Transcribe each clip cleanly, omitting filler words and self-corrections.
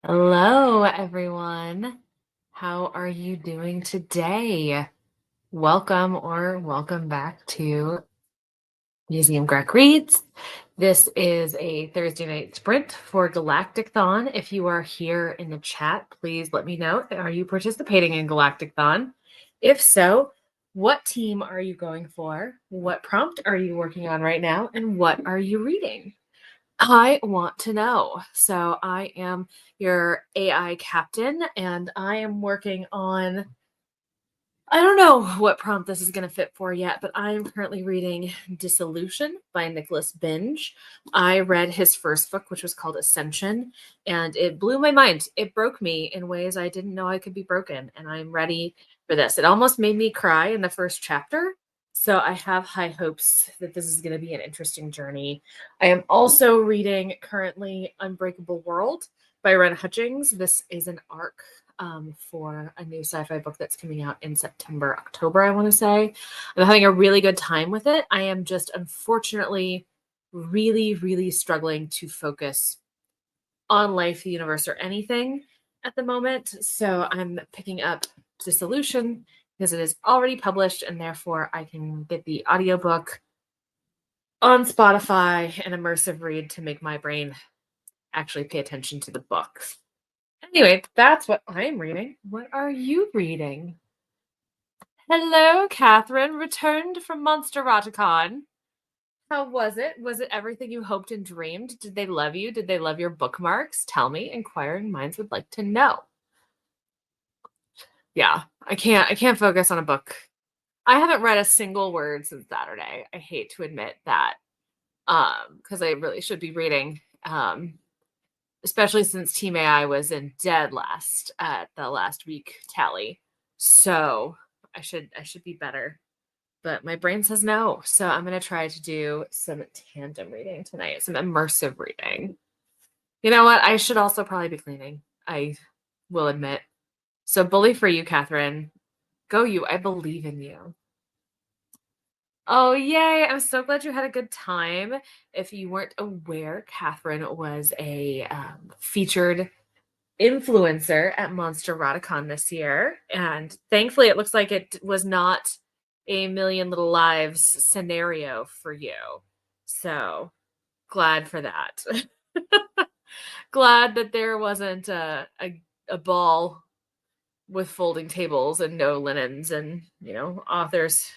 Hello, everyone. How are you doing today? Welcome back to Museum Greg Reads. This is a Thursday night sprint for Galactic-thon. If you are here in the chat, please let me know. Are you participating in Galactic-thon? If so, what team are you going for? What prompt are you working on right now? And what are you reading? I want to know. So I am your AI captain, and I am working on, I don't know what prompt this is going to fit for yet, but I am currently reading Dissolution by Nicholas Binge. I read his first book, which was called Ascension, and it blew my mind. It broke me in ways I didn't know I could be broken, and I'm ready for this. It almost made me cry in the first chapter. So I have high hopes that this is going to be an interesting journey. I am also reading currently Unbreakable World by Ren Hutchings. This is an arc for a new sci-fi book that's coming out in September, October, I want to say. I'm having a really good time with it. I am just unfortunately really struggling to focus on life, the universe, or anything at the moment. So I'm picking up Dissolution because it is already published, and therefore I can get the audiobook on Spotify and immersive read to make my brain actually pay attention to the book. Anyway, that's what I'm reading. What are you reading? Hello, Catherine. Returned from Monsteroticon. How was it? Was it everything you hoped and dreamed? Did they love you? Did they love your bookmarks? Tell me. Inquiring minds would like to know. Yeah, I can't focus on a book. I haven't read a single word since Saturday. I hate to admit that. Because I really should be reading. Especially since Team AI was in dead last at the last week tally. So I should be better. But my brain says no. So I'm gonna try to do some tandem reading tonight, some immersive reading. You know what? I should also probably be cleaning. I will admit. So bully for you, Catherine. Go you. I believe in you. Oh, yay. I'm so glad you had a good time. If you weren't aware, Catherine was a featured influencer at Monsteroticon this year. And thankfully, it looks like it was not a Million Little Lives scenario for you. So glad for that. Glad that there wasn't a ball with folding tables and no linens and, authors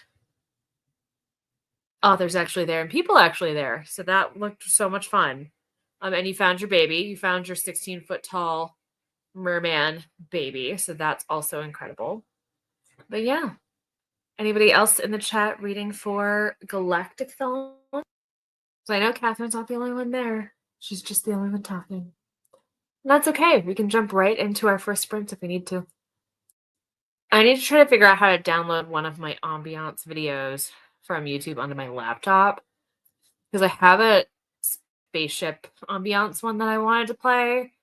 actually there and people actually there. So that looked so much fun. And you found your baby. You found your 16-foot tall merman baby. So that's also incredible. But yeah. Anybody else in the chat reading for Galactic-thon? So I know Catherine's not the only one there. She's just the only one talking. And that's okay. We can jump right into our first sprint if we need to. I need to try to figure out how to download one of my ambiance videos from YouTube onto my laptop. Because I have a spaceship ambiance one that I wanted to play.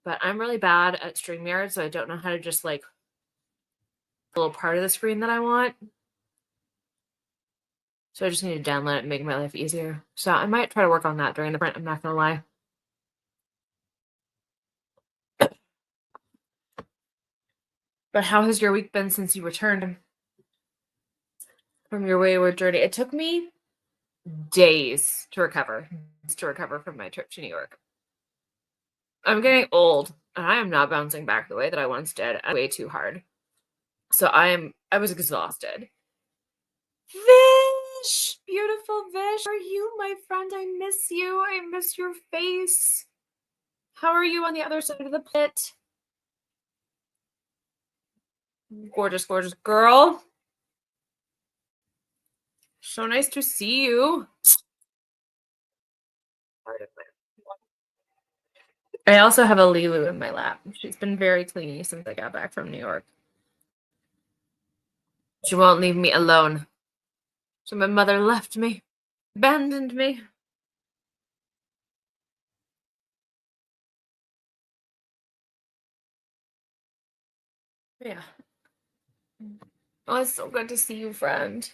But I'm really bad at StreamYard, so I don't know how to just like a little part of the screen that I want. So I just need to download it and make my life easier. So I might try to work on that during the print, I'm not going to lie. But how has your week been since you returned from your wayward journey? It took me days to recover from my trip to New York. I'm getting old, and I am not bouncing back the way that I once did. Way too hard. So I was exhausted. Vish! Beautiful Vish! How are you, my friend? I miss you. I miss your face. How are you on the other side of the pit? Gorgeous, gorgeous girl. So nice to see you. I also have a Lulu in my lap. She's been very clingy since I got back from New York. She won't leave me alone. So my mother left me, abandoned me. Yeah. Oh, it's so good to see you, friend.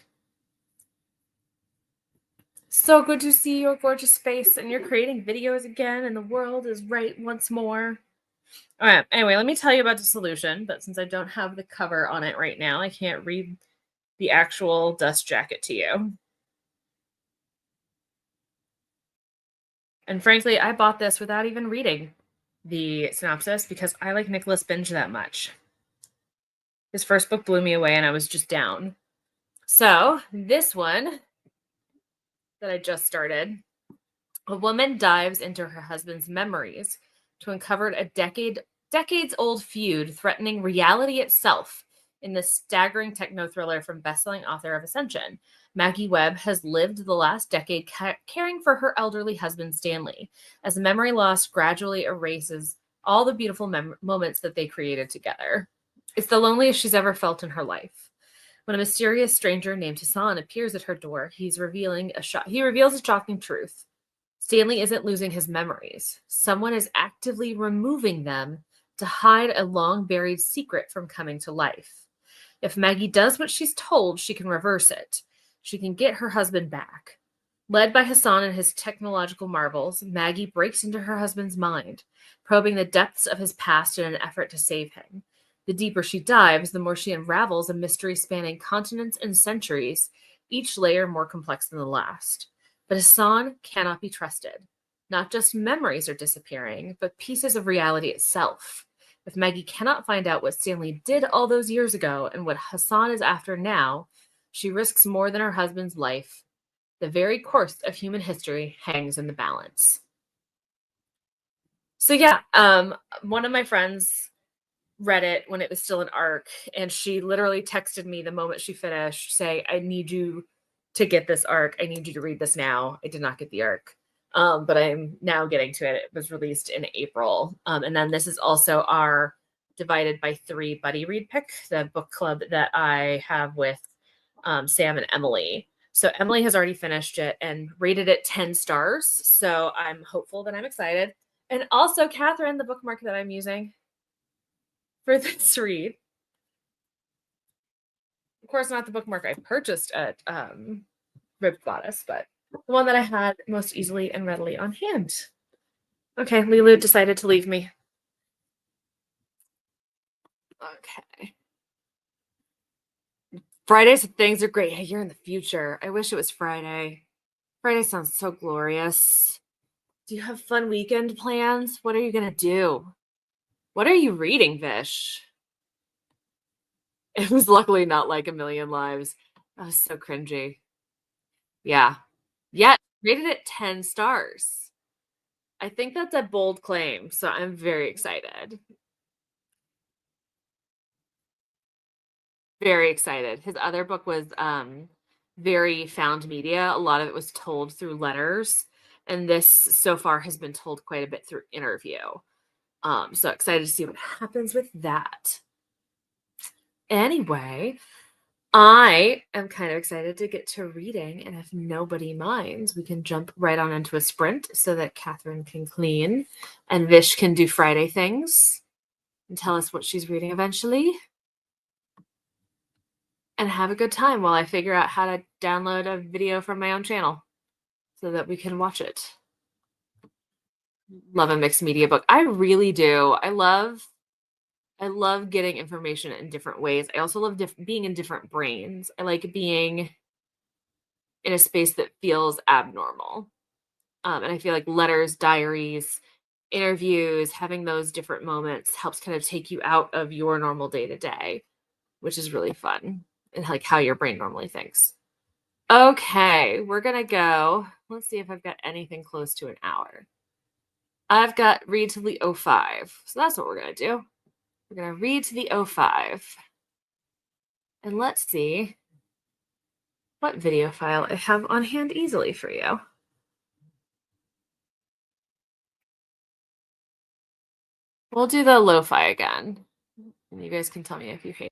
So good to see your gorgeous face, and you're creating videos again, and the world is right once more. All right. Anyway, let me tell you about the solution. But since I don't have the cover on it right now, I can't read the actual dust jacket to you. And frankly, I bought this without even reading the synopsis because I like Nicholas Binge that much. His first book blew me away and I was just down. So, this one that I just started, a woman dives into her husband's memories to uncover a decades-old feud threatening reality itself in this staggering techno thriller from bestselling author of Ascension. Maggie Webb has lived the last decade caring for her elderly husband Stanley, as memory loss gradually erases all the beautiful moments that they created together. It's the loneliest she's ever felt in her life. When a mysterious stranger named Hassan appears at her door, he reveals a shocking truth. Stanley isn't losing his memories. Someone is actively removing them to hide a long-buried secret from coming to life. If Maggie does what she's told, she can reverse it. She can get her husband back. Led by Hassan and his technological marvels, Maggie breaks into her husband's mind, probing the depths of his past in an effort to save him. The deeper she dives, the more she unravels a mystery spanning continents and centuries, each layer more complex than the last. But Hassan cannot be trusted. Not just memories are disappearing, but pieces of reality itself. If Maggie cannot find out what Stanley did all those years ago and what Hassan is after now, she risks more than her husband's life. The very course of human history hangs in the balance. So yeah, one of my friends read it when it was still an arc, and she literally texted me the moment she finished, say, I need you to get this arc. I need you to read this now. I did not get the arc, but I'm now getting to it. It was released in April. And then this is also our Divided by Three buddy read pick, the book club that I have with Sam and Emily. So Emily has already finished it and rated it 10 stars. So I'm hopeful that I'm excited. And also, Catherine, the bookmark that I'm using for this read, of course, not the bookmark I purchased at Ribbed Goddess, but the one that I had most easily and readily on hand. Okay, Lulu decided to leave me. Okay. Fridays and things are great. Hey, you're in the future. I wish it was Friday. Friday sounds so glorious. Do you have fun weekend plans? What are you going to do? What are you reading, Vish? It was luckily not like A Million Lives. That was so cringy. Yeah. Yet, rated it 10 stars. I think that's a bold claim, so I'm very excited. Very excited. His other book was very found media. A lot of it was told through letters, and this so far has been told quite a bit through interview. So excited to see what happens with that. Anyway, I am kind of excited to get to reading, and if nobody minds, we can jump right on into a sprint so that Catherine can clean and Vish can do Friday things and tell us what she's reading eventually. And have a good time while I figure out how to download a video from my own channel so that we can watch it. Love a mixed media book. I really do. I love getting information in different ways. I also love being in different brains. I like being in a space that feels abnormal. And I feel like letters, diaries, interviews, having those different moments helps kind of take you out of your normal day-to-day, which is really fun, and like how your brain normally thinks. Okay, we're going to go. Let's see if I've got anything close to an hour. I've got read to the 05. So that's what we're going to do. We're going to read to the 05. And let's see what video file I have on hand easily for you. We'll do the lo-fi again. And you guys can tell me if you hate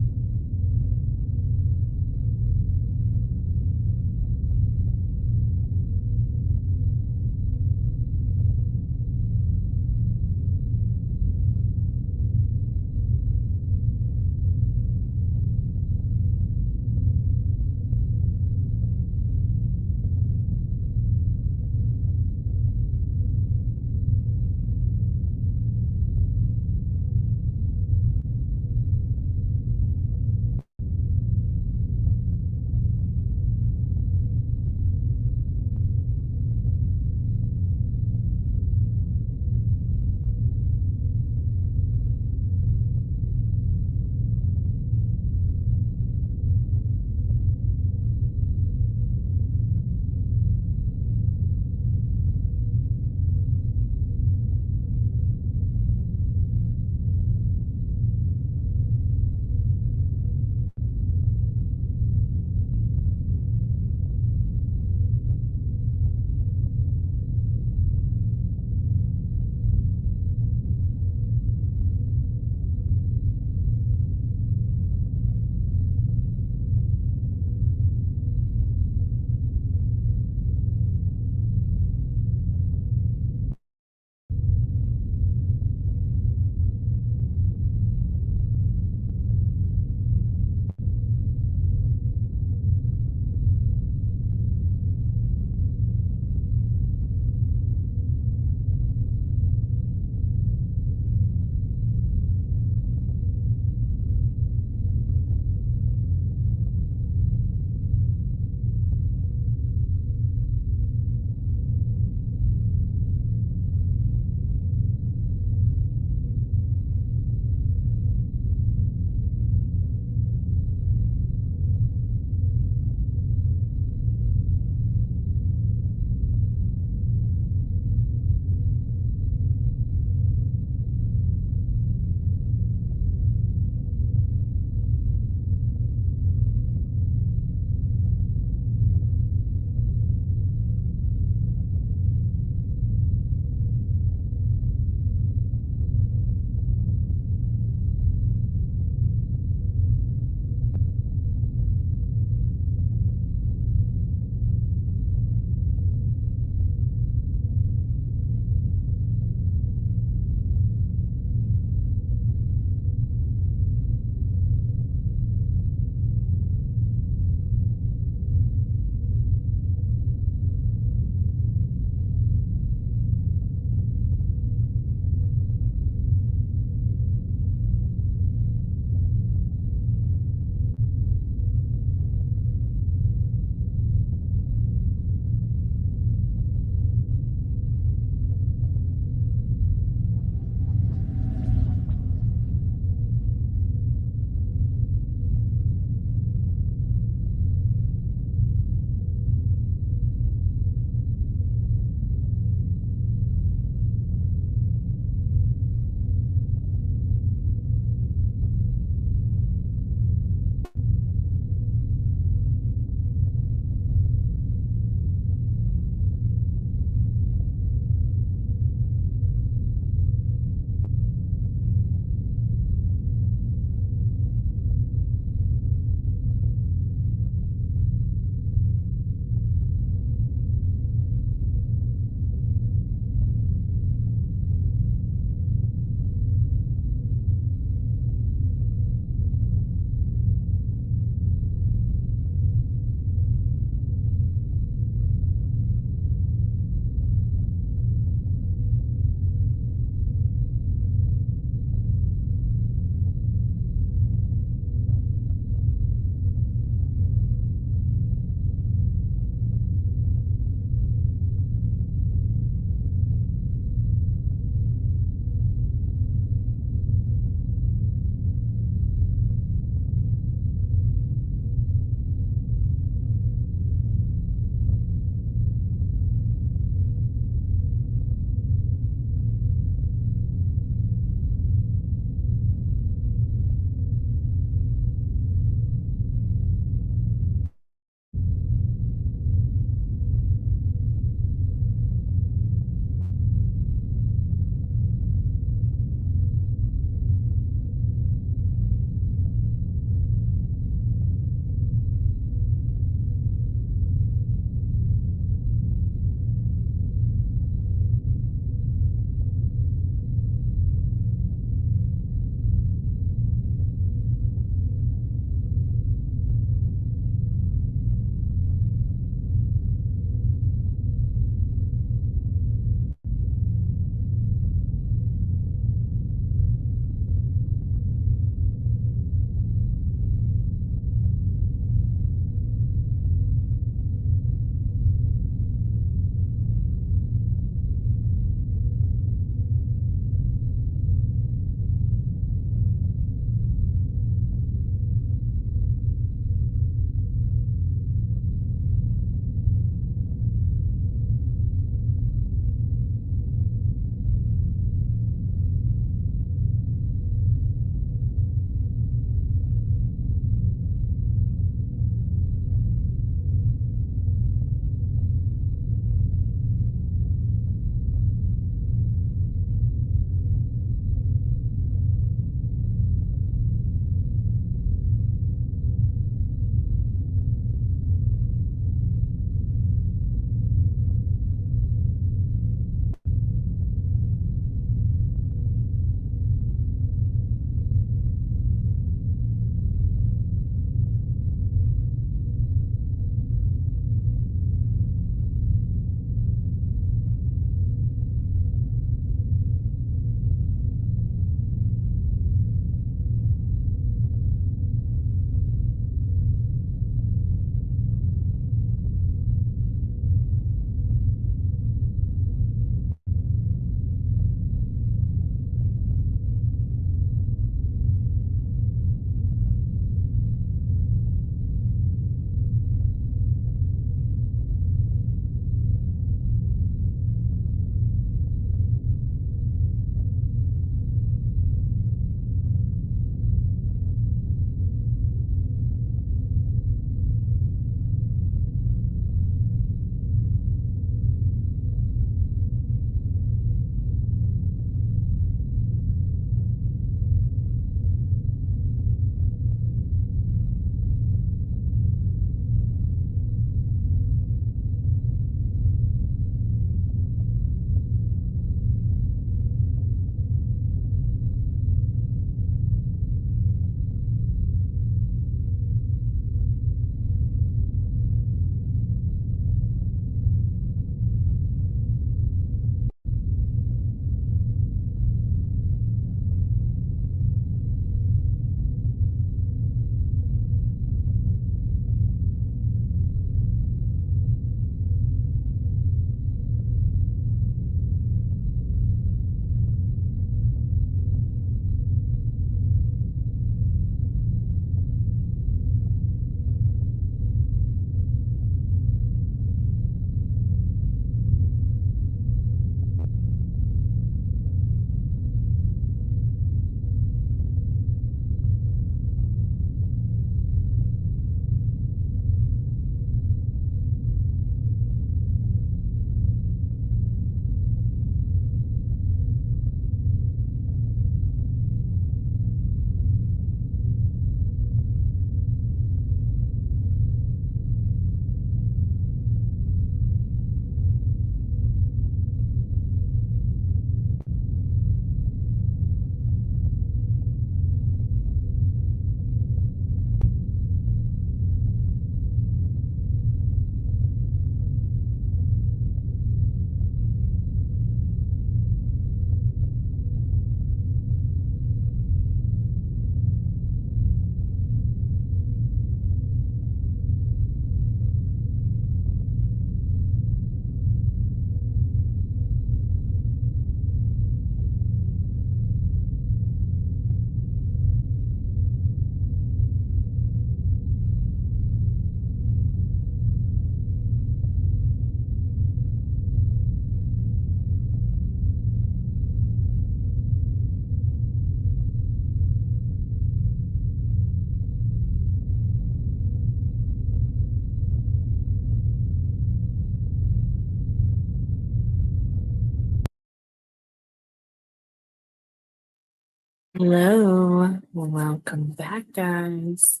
Hello, welcome back, guys.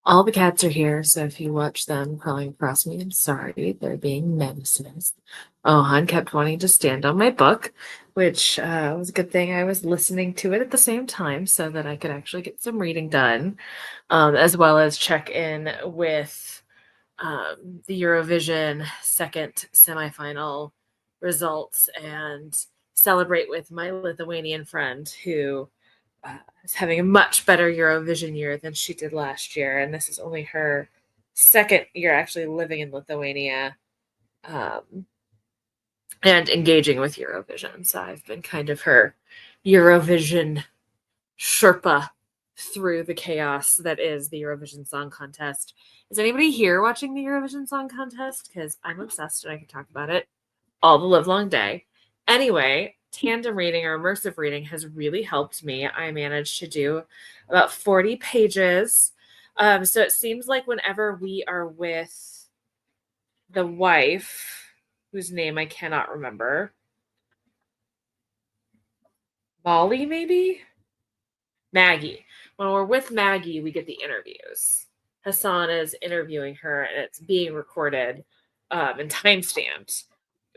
All the cats are here, so if you watch them crawling across me, I'm sorry. They're being menaces. Oh, Han kept wanting to stand on my book, which was a good thing I was listening to it at the same time so that I could actually get some reading done, as well as check in with the Eurovision second semifinal results and celebrate with my Lithuanian friend who is having a much better Eurovision year than she did last year. And this is only her second year actually living in Lithuania um, and engaging with Eurovision. So I've been kind of her Eurovision Sherpa through the chaos that is the Eurovision Song Contest. Is anybody here watching the Eurovision Song Contest? Because I'm obsessed and I can talk about it all the livelong day. Anyway, tandem reading or immersive reading has really helped me. I managed to do about 40 pages. So it seems like whenever we are with the wife, whose name I cannot remember, Molly, maybe? Maggie. When we're with Maggie, we get the interviews. Hassan is interviewing her and it's being recorded and time stamped.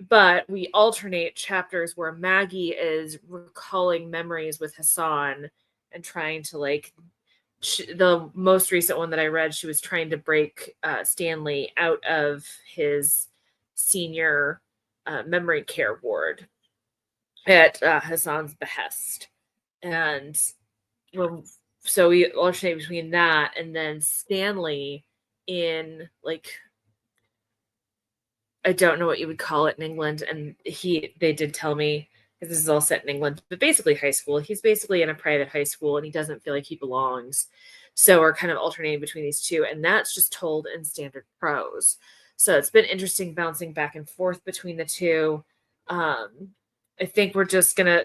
But we alternate chapters where Maggie is recalling memories with Hassan and trying to the most recent one that I read, she was trying to break Stanley out of his senior memory care ward at Hassan's behest. And well, so we alternate between that and then Stanley in I don't know what you would call it in England, and they did tell me because this is all set in England, but basically high school. He's basically in a private high school and he doesn't feel like he belongs. So we're kind of alternating between these two, and that's just told in standard prose. So it's been interesting bouncing back and forth between the two. I think we're just gonna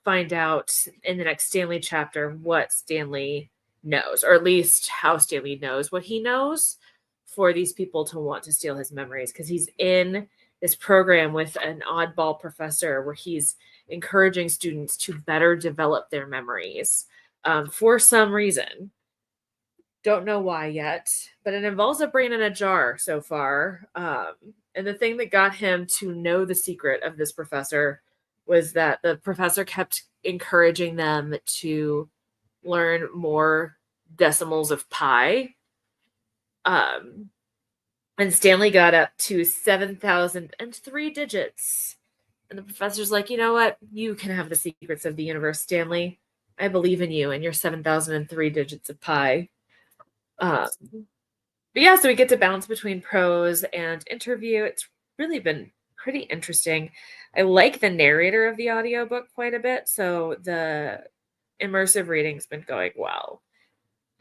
find out in the next Stanley chapter what Stanley knows, or at least how Stanley knows what he knows for these people to want to steal his memories because he's in this program with an oddball professor where he's encouraging students to better develop their memories for some reason. Don't know why yet, but it involves a brain in a jar so far. And the thing that got him to know the secret of this professor was that the professor kept encouraging them to learn more decimals of pi. And Stanley got up to 7,003 digits. And the professor's like, you know what? You can have the secrets of the universe, Stanley. I believe in you and your 7,003 digits of pi. Um, but yeah, so we get to bounce between prose and interview. It's really been pretty interesting. I like the narrator of the audiobook quite a bit, so the immersive reading's been going well.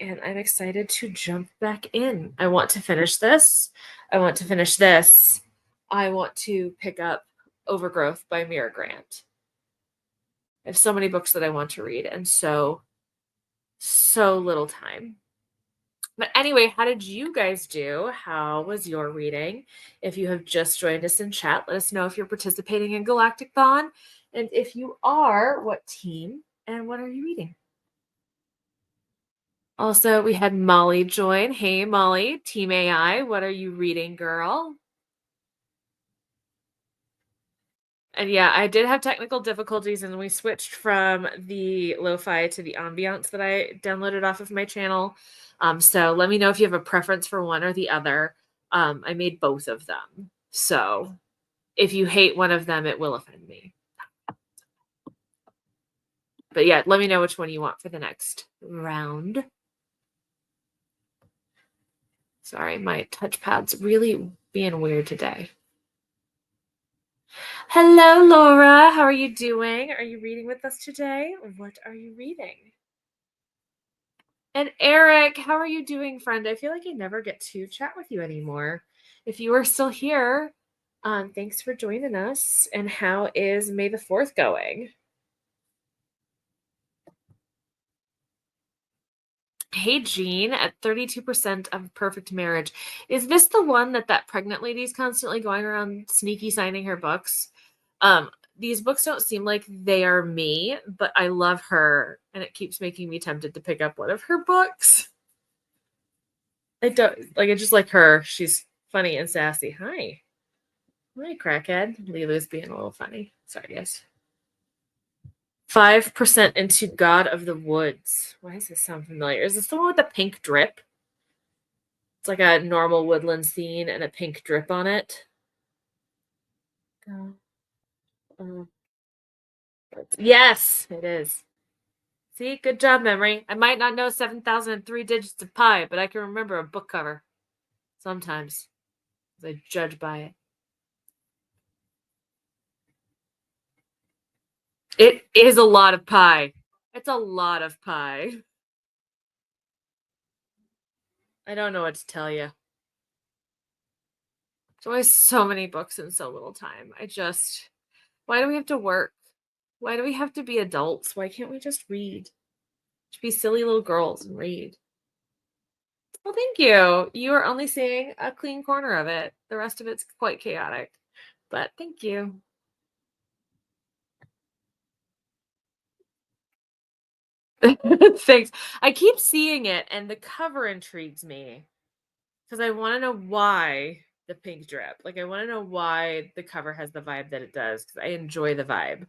And I'm excited to jump back in. I want to finish this. I want to finish this. I want to pick up Overgrowth by Mira Grant. I have so many books that I want to read and so little time. But anyway, how did you guys do? How was your reading? If you have just joined us in chat, let us know if you're participating in Galactic-thon. And if you are, what team and what are you reading? Also, we had Molly join. Hey, Molly, Team AI, what are you reading, girl? And yeah, I did have technical difficulties and we switched from the lo-fi to the ambiance that I downloaded off of my channel. So let me know if you have a preference for one or the other. I made both of them. So if you hate one of them, it will offend me. But yeah, let me know which one you want for the next round. Sorry, my touchpad's really being weird today. Hello, Laura. How are you doing? Are you reading with us today? What are you reading? And Eric, how are you doing, friend? I feel like I never get to chat with you anymore. If you are still here, thanks for joining us. And how is May the 4th going? Hey, Jean, at 32% of Perfect Marriage. Is this the one that pregnant lady's constantly going around sneaky signing her books? these books don't seem like they are me, but I love her, and it keeps making me tempted to pick up one of her books. I don't like. I just like her. She's funny and sassy. Hi, crackhead. Lilu's being a little funny. Sorry, guys. 5% into God of the Woods. Why does this sound familiar? Is this the one with the pink drip? It's like a normal woodland scene and a pink drip on it. Yes, it is. See, good job, memory. I might not know 7,003 digits of pi, but I can remember a book cover. Sometimes. I judge by it. It is a lot of pi. It's a lot of pi. I don't know what to tell you. There's always so many books in so little time. Why do we have to work? Why do we have to be adults? Why can't we just read? Just be silly little girls and read. Well, thank you. You are only seeing a clean corner of it. The rest of it's quite chaotic. But thank you. Thanks. I keep seeing it and the cover intrigues me because I want to know why the pink drip. Like, I want to know why the cover has the vibe that it does because I enjoy the vibe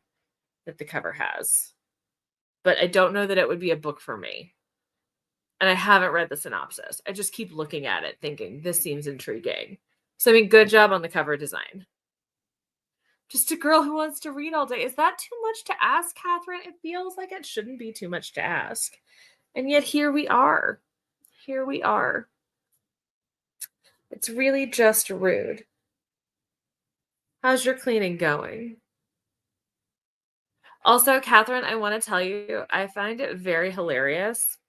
that the cover has. But I don't know that it would be a book for me. And I haven't read the synopsis. I just keep looking at it thinking, this seems intriguing. So, I mean, good job on the cover design. Just a girl who wants to read all day. Is that too much to ask, Catherine? It feels like it shouldn't be too much to ask. And yet here we are. Here we are. It's really just rude. How's your cleaning going? Also, Catherine, I want to tell you, I find it very hilarious.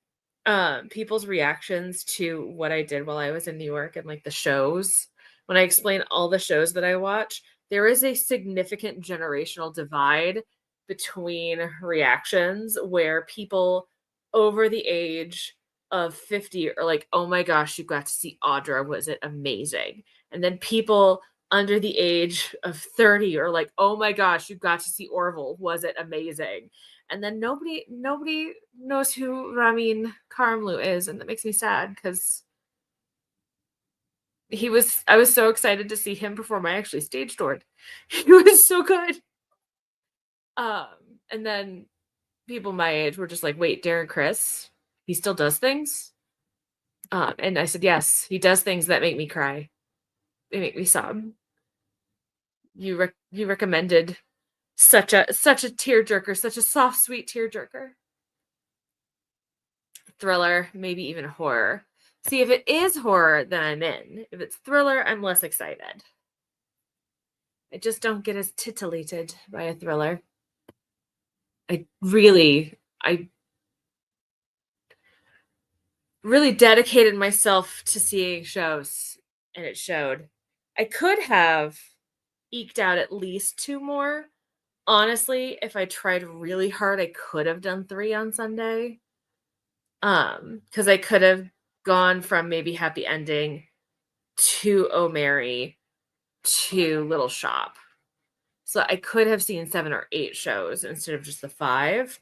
People's reactions to what I did while I was in New York and like the shows. When I explain all the shows that I watch, there is a significant generational divide between reactions where people over the age of 50 are like, oh my gosh, you got to see Audra. Was it amazing? And then people under the age of 30 are like, oh my gosh, you got to see Orville. Was it amazing? And then nobody knows who Ramin Karimloo is, and that makes me sad because I was so excited to see him perform. I actually stage doored. He was so good. Um, and then people my age were just like, wait, Darren Criss, he still does things? And I said, yes, he does things that make me cry. They make me sob. You recommended such a tearjerker, such a soft, sweet tearjerker. Thriller, maybe even horror. See, if it is horror, then I'm in. If it's thriller, I'm less excited. I just don't get as titillated by a thriller. I really dedicated myself to seeing shows, and it showed. I could have eked out at least 2 more. Honestly, if I tried really hard, I could have done 3 on Sunday. Because I could have gone from maybe Happy Ending to Oh Mary to Little Shop. So I could have seen 7 or 8 shows instead of just the 5.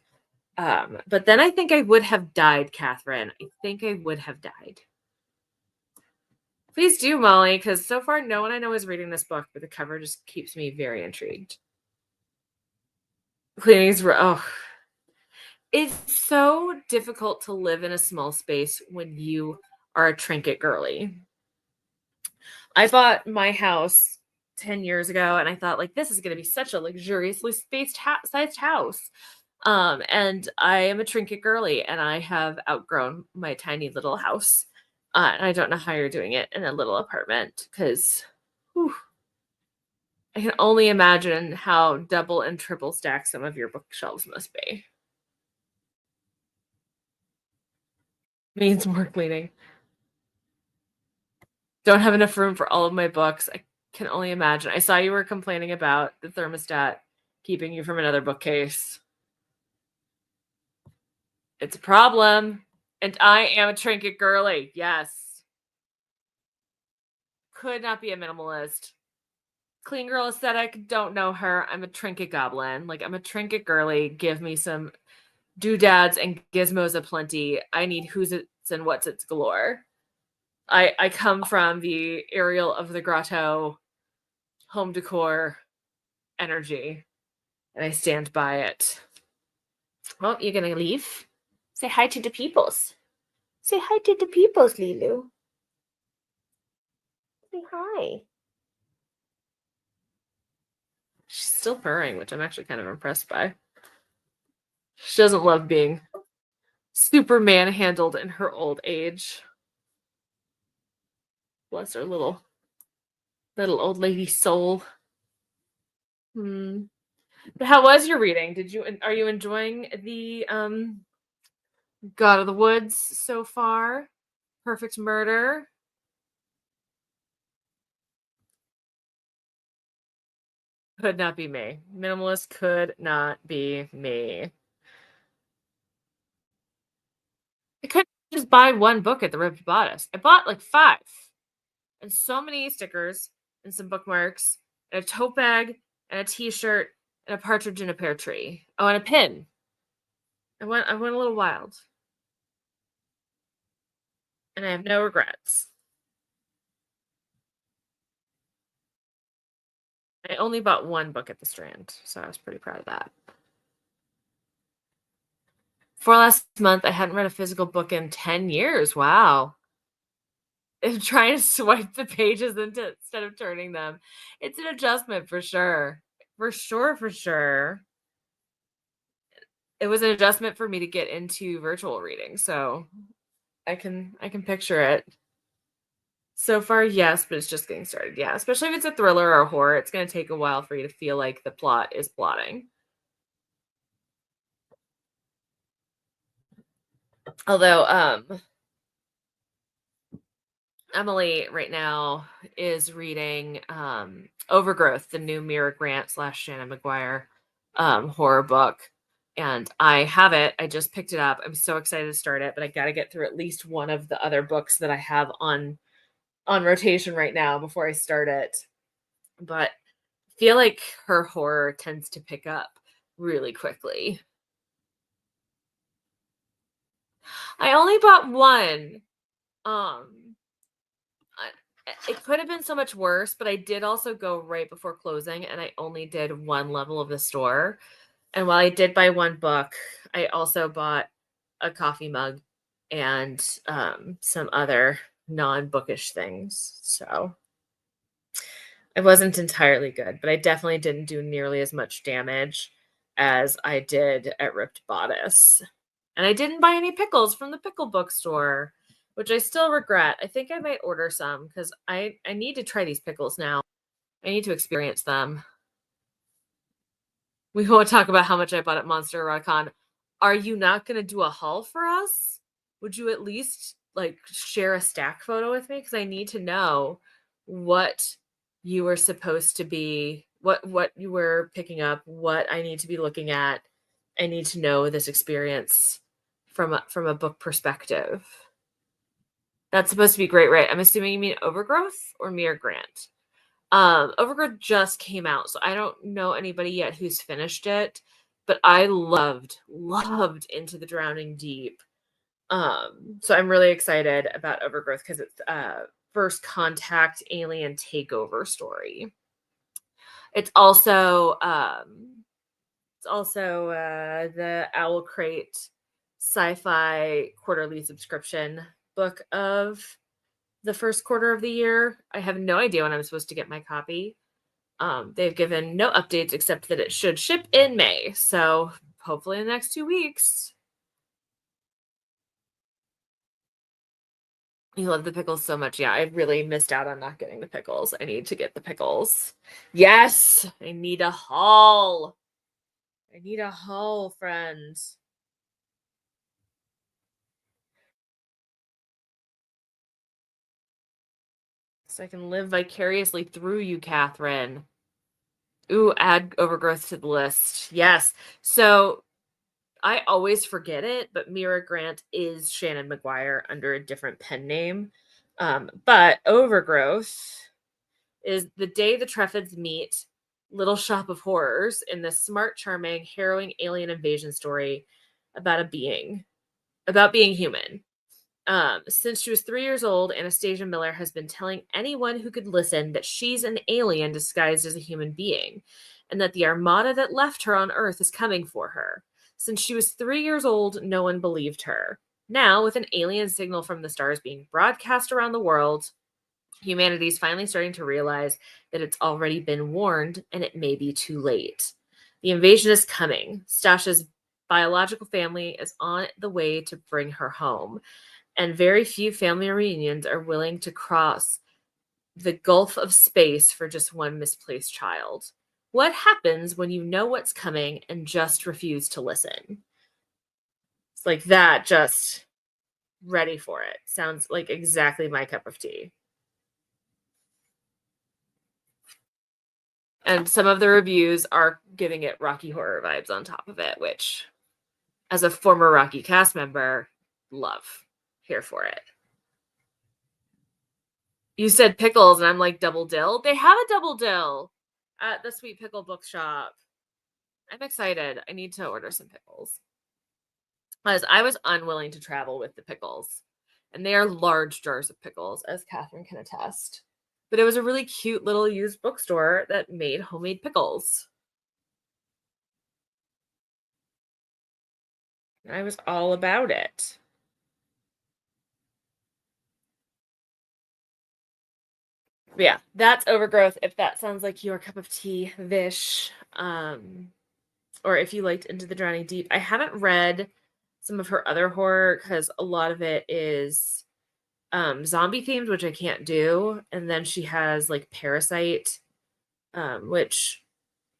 But then I think I would have died, Catherine. I think I would have died. Please do, Molly, because so far no one I know is reading this book, but the cover just keeps me very intrigued. It's so difficult to live in a small space when you are a trinket girly. I bought my house 10 years ago and I thought, like, this is going to be such a luxuriously sized house. And I am a trinket girly and I have outgrown my tiny little house. And I don't know how you're doing it in a little apartment because I can only imagine how double and triple stacked some of your bookshelves must be. Means more cleaning. Don't have enough room for all of my books. I can only imagine. I saw you were complaining about the thermostat keeping you from another bookcase. It's a problem. And I am a trinket girly. Yes. Could not be a minimalist. Clean girl aesthetic, don't know her. I'm a trinket goblin. Like, I'm a trinket girly. Give me some doodads and gizmos aplenty. I need who's its and what's its galore. I come from the Ariel of the Grotto home decor energy, and I stand by it. Well, you're gonna leave? Say hi to the peoples. Say hi to the peoples, Lilu. Say hi. She's still purring, which I'm actually kind of impressed by. She doesn't love being super manhandled in her old age. Bless her little old lady soul. Hmm. But how was your reading? Are you enjoying the God of the Woods so far? Perfect Murder. Could not be me. Minimalist could not be me. I couldn't just buy one book at the Ripped Bodice. I bought like 5. And so many stickers and some bookmarks and a tote bag and a t-shirt and a partridge in a pear tree. Oh, and a pin. I went a little wild. And I have no regrets. I only bought one book at the Strand, so I was pretty proud of that. For last month, I hadn't read a physical book in 10 years. Wow. I'm trying to swipe the pages instead of turning them. It's an adjustment for sure. For sure, for sure. It was an adjustment for me to get into virtual reading, so I can picture it. So far, yes, but it's just getting started. Yeah, especially if it's a thriller or a horror, it's going to take a while for you to feel like the plot is plotting. Although, Emily right now is reading Overgrowth, the new Mira Grant / Shannon McGuire horror book. And I have it. I just picked it up. I'm so excited to start it, but I got to get through at least one of the other books that I have on rotation right now before I start it. But I feel like her horror tends to pick up really quickly. I only bought one. Um it could have been so much worse, but I did also go right before closing and I only did one level of the store. And while I did buy one book, I also bought a coffee mug and some other non-bookish things. So it wasn't entirely good, but I definitely didn't do nearly as much damage as I did at Ripped Bodice. And I didn't buy any pickles from the pickle bookstore, which I still regret. I think I might order some because I need to try these pickles now. I need to experience them. We won't talk about how much I bought at Monster Eroticon. Are you not going to do a haul for us? Would you at least like share a stack photo with me? Because I need to know what you were supposed to be, what you were picking up, what I need to be looking at. I need to know this experience from a book perspective. That's supposed to be great, right? I'm assuming you mean Overgrowth or Mere Grant. Overgrowth just came out, so I don't know anybody yet who's finished it, but I loved Into the Drowning Deep. So I'm really excited about Overgrowth because it's first contact alien takeover story. It's also the Owl Crate sci-fi quarterly subscription book of the first quarter of the year. I have no idea when I'm supposed to get my copy. They've given no updates except that it should ship in May. So hopefully in the next 2 weeks. You love the pickles so much. Yeah, I really missed out on not getting the pickles. I need to get the pickles. Yes, I need a haul. I need a haul, friends. So I can live vicariously through you, Catherine. Ooh, add Overgrowth to the list. Yes. So I always forget it, but Mira Grant is Shannon McGuire under a different pen name. But Overgrowth is The Day the Treffids Meet, Little Shop of Horrors, in this smart, charming, harrowing alien invasion story about about being human. Since she was 3 years old, Anastasia Miller has been telling anyone who could listen that she's an alien disguised as a human being, and that the armada that left her on Earth is coming for her. Since she was 3 years old, no one believed her. Now, with an alien signal from the stars being broadcast around the world, humanity is finally starting to realize that it's already been warned and it may be too late. The invasion is coming. Stasha's biological family is on the way to bring her home, and very few family reunions are willing to cross the gulf of space for just one misplaced child. What happens when you know what's coming and just refuse to listen? It's like that, just ready for it. Sounds like exactly my cup of tea. And some of the reviews are giving it Rocky Horror vibes on top of it, which, as a former Rocky cast member, love. Here for it. You said pickles, and I'm like, double dill? They have a double dill at the Sweet Pickle Bookshop. I'm excited. I need to order some pickles. As I was unwilling to travel with the pickles, and they are large jars of pickles, as Catherine can attest. But it was a really cute little used bookstore that made homemade pickles. I was all about it. But yeah, that's Overgrowth. If that sounds like your cup of tea, Vish, or if you liked Into the Drowning Deep. I haven't read some of her other horror because a lot of it is zombie themed, which I can't do. And then she has like Parasite, which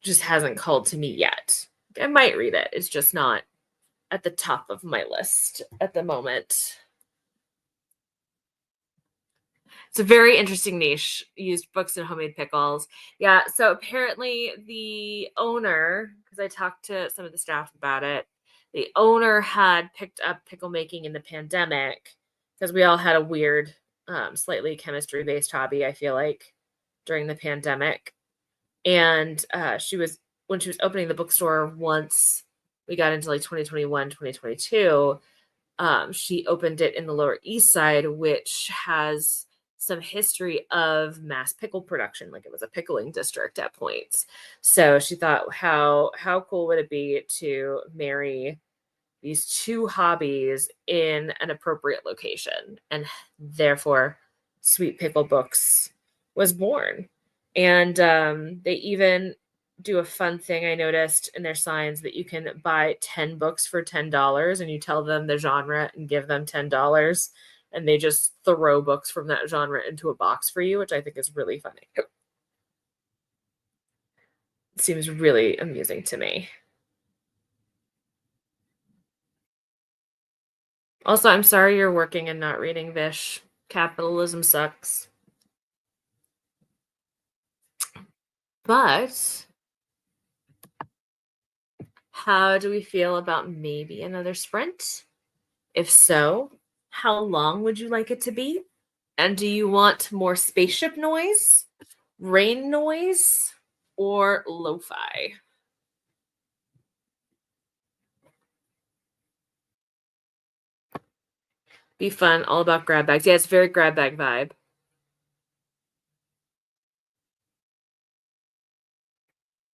just hasn't called to me yet. I might read it. It's just not at the top of my list at the moment. It's a very interesting niche, used books and homemade pickles. Yeah, so apparently the owner, because I talked to some of the staff about it, the owner had picked up pickle making in the pandemic because we all had a weird, slightly chemistry based hobby, I feel like, during the pandemic. And when she was opening the bookstore once we got into like 2021, 2022, she opened it in the Lower East Side, which has some history of mass pickle production. Like, it was a pickling district at points. So she thought, how cool would it be to marry these two hobbies in an appropriate location? And therefore, Sweet Pickle Books was born. And they even do a fun thing I noticed in their signs, that you can buy 10 books for $10, and you tell them the genre and give them $10, and they just throw books from that genre into a box for you, which I think is really funny. It seems really amusing to me. Also, I'm sorry you're working and not reading, Vish. Capitalism sucks. But how do we feel about maybe another sprint? If so, how long would you like it to be? And do you want more spaceship noise, rain noise, or lo-fi? Be fun, all about grab bags. Yeah, it's very grab bag vibe.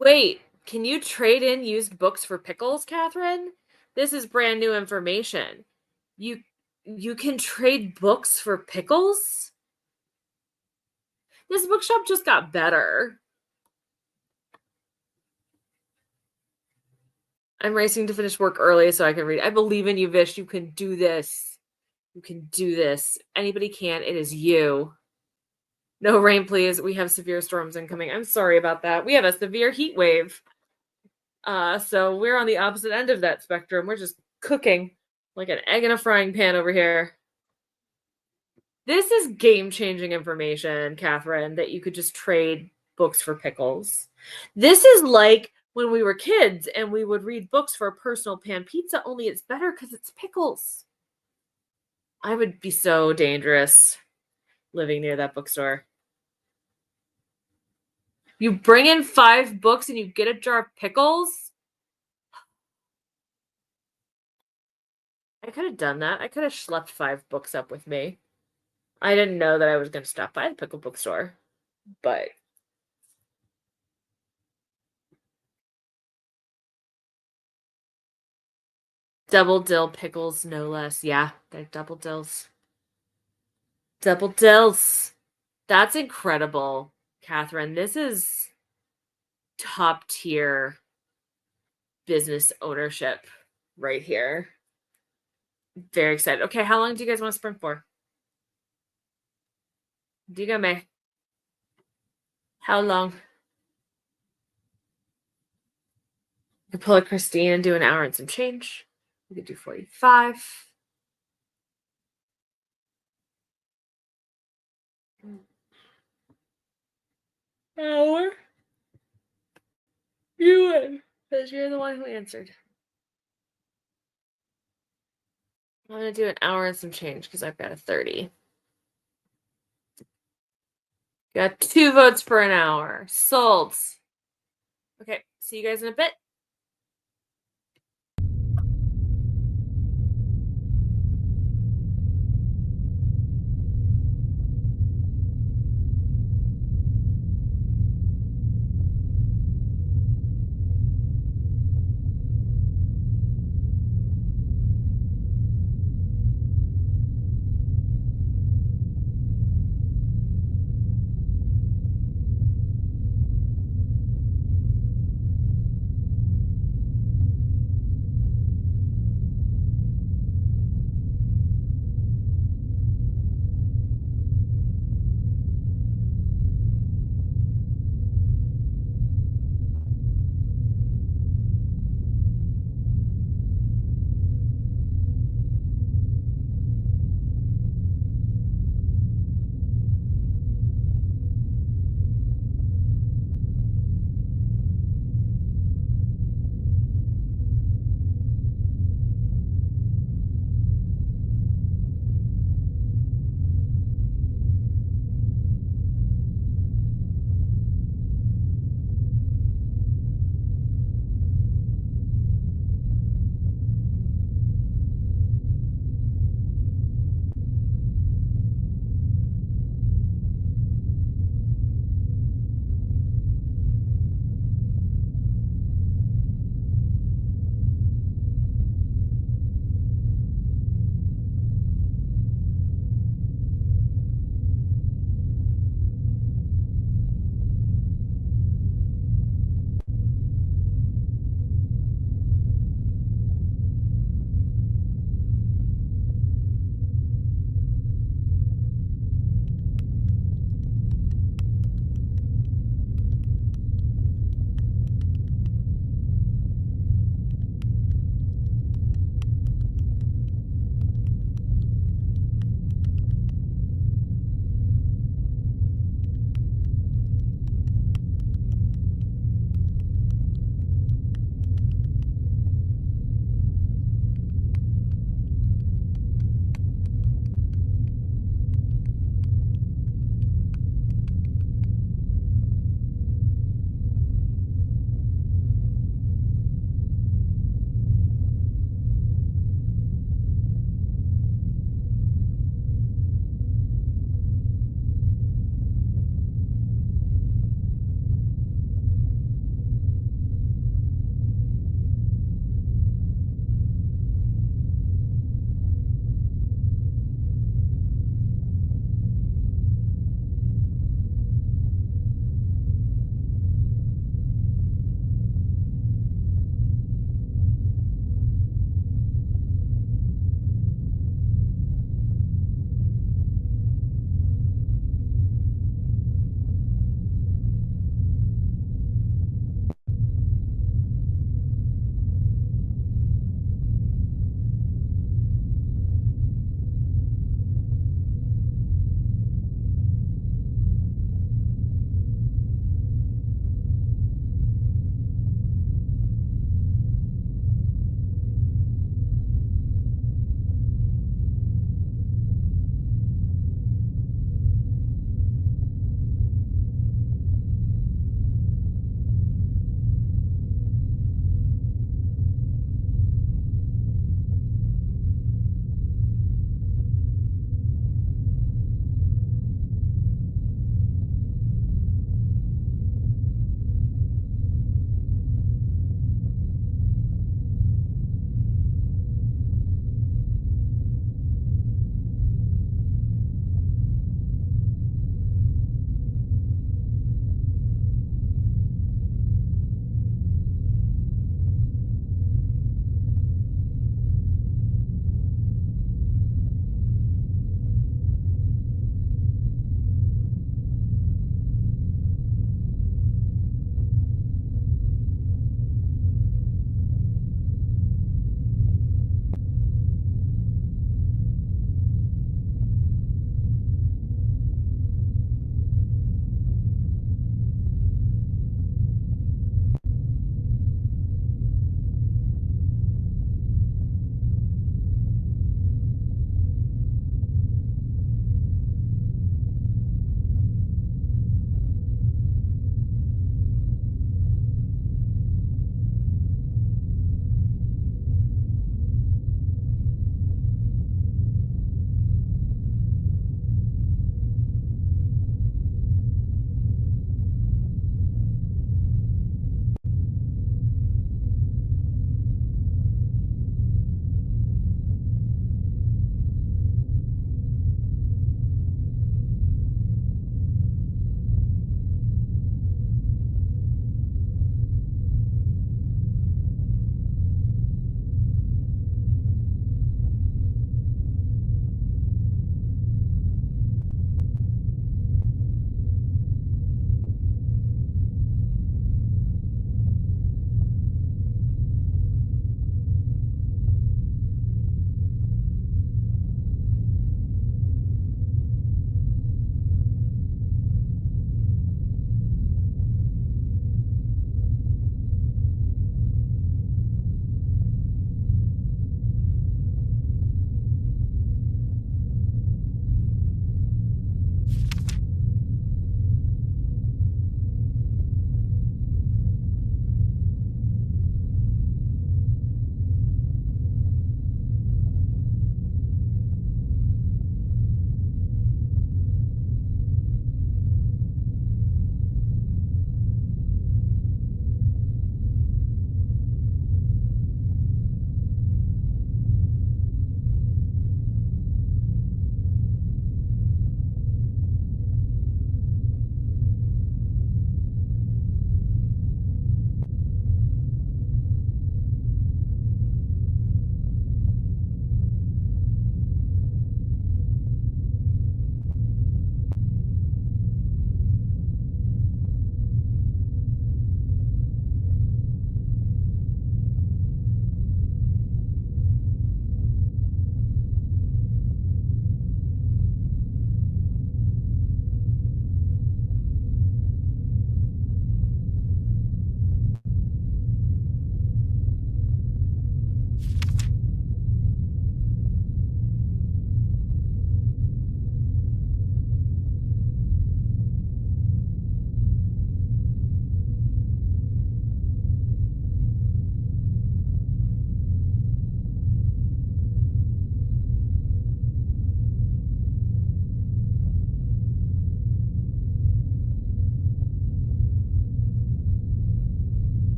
Wait, can you trade in used books for pickles, Catherine? This is brand new information. You you can trade books for pickles? This bookshop just got better. I'm racing to finish work early so I can read. I believe in you, Vish. You can do this. You can do this. Anybody can. It is you. No rain, please. We have severe storms incoming. I'm sorry about that. We have a severe heat wave. So we're on the opposite end of that spectrum. We're just cooking like an egg in a frying pan over here. This is game-changing information, Catherine, that you could just trade books for pickles. This is like when we were kids and we would read books for a personal pan pizza, only it's better because it's pickles. I would be so dangerous living near that bookstore. You bring in 5 books and you get a jar of pickles? I could have done that. I could have schlepped 5 books up with me. I didn't know that I was going to stop by the pickle bookstore, but double dill pickles, no less. Yeah, they're double dills. Double dills. That's incredible, Catherine. This is top tier business ownership right here. Very excited. Okay, how long do you guys want to sprint for? Dígame. How long? You could pull a Christine and do an hour and some change. We could do 45. Hour? You win. Because you're the one who answered. I'm going to do an hour and some change because I've got a 30. Got 2 votes for an hour. Sold. Okay, see you guys in a bit.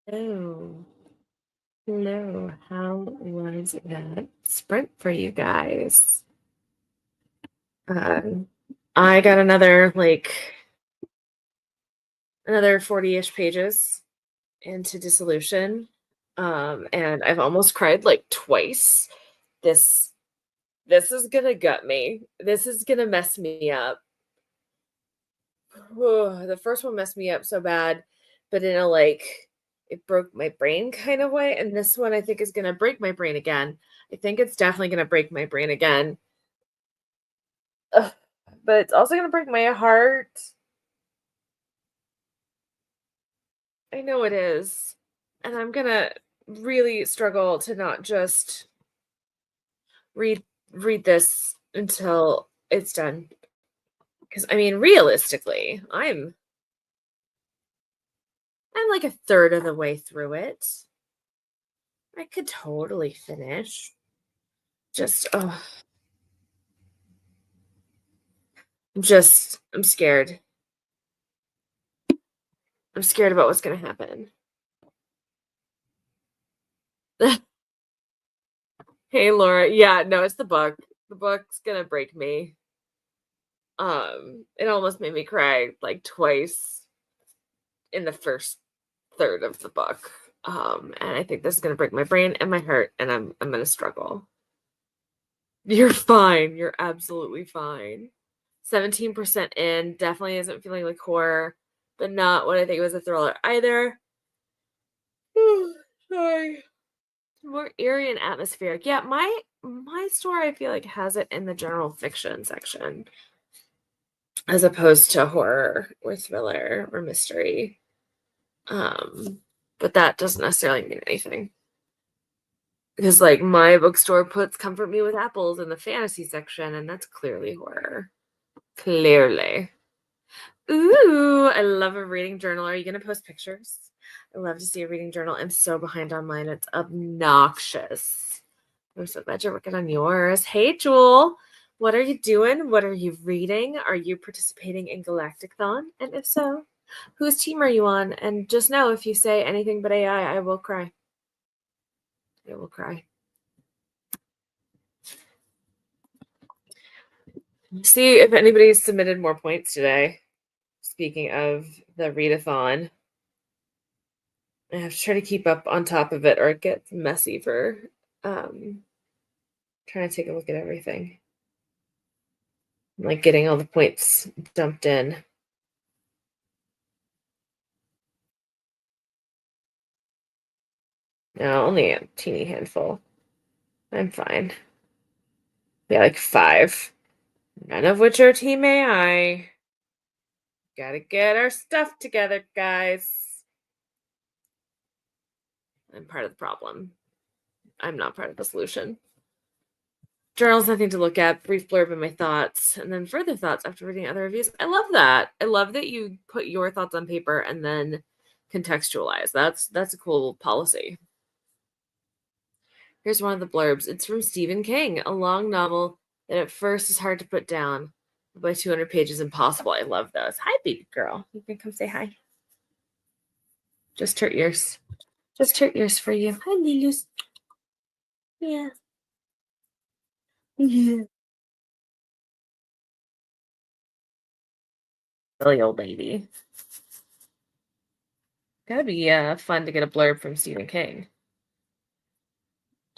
Hello. Hello. How was that sprint for you guys? I got another 40-ish pages into dissolution. And I've almost cried like twice. This this is gonna gut me. This is gonna mess me up. The first one messed me up so bad, but in a it broke my brain kind of way. And this one I think is gonna break my brain again. I think it's definitely gonna break my brain again. Ugh, but it's also gonna break my heart. I know it is. And I'm gonna really struggle to not just read read this until it's done. Because I mean, realistically, I'm like a third of the way through it. I could totally finish. Just I'm scared. I'm scared about what's gonna happen. Hey Laura. Yeah, no, it's the book. The book's gonna break me. It almost made me cry like twice in the first third of the book. And I think this is gonna break my brain and my heart, and I'm gonna struggle. You're fine. You're absolutely fine. 17% in, definitely isn't feeling like horror, but not what I think was a thriller either. Sorry. More eerie and atmospheric. Yeah, my story I feel like has it in the general fiction section as opposed to horror or thriller or mystery. But that doesn't necessarily mean anything. Because like my bookstore puts Comfort Me with Apples in the fantasy section, and that's clearly horror. Clearly. Ooh, I love a reading journal. Are you going to post pictures? I love to see a reading journal. I'm so behind on mine. It's obnoxious. I'm so glad you're working on yours. Hey, Jewel. What are you doing? What are you reading? Are you participating in Galactic-thon? And if so, whose team are you on? And just know if you say anything but AI, I will cry. I will cry. See if anybody's submitted more points today. Speaking of the readathon, I have to try to keep up on top of it or it gets messy for trying to take a look at everything. I'm like getting all the points dumped in. No, only a teeny handful. I'm fine. Yeah, like 5. None of which are team AI. Gotta get our stuff together, guys. I'm part of the problem. I'm not part of the solution. Journals, nothing to look at, brief blurb of my thoughts, and then further thoughts after reading other reviews. I love that. I love that you put your thoughts on paper and then contextualize. That's a cool policy. Here's one of the blurbs. It's from Stephen King, a long novel that at first is hard to put down. By 200 pages, impossible. I love those. Hi, baby girl. You can come say hi. Just her ears. Just her ears for you. Hi, Lilus. Yeah. Yeah. Silly old lady. Gotta be fun to get a blurb from Stephen King.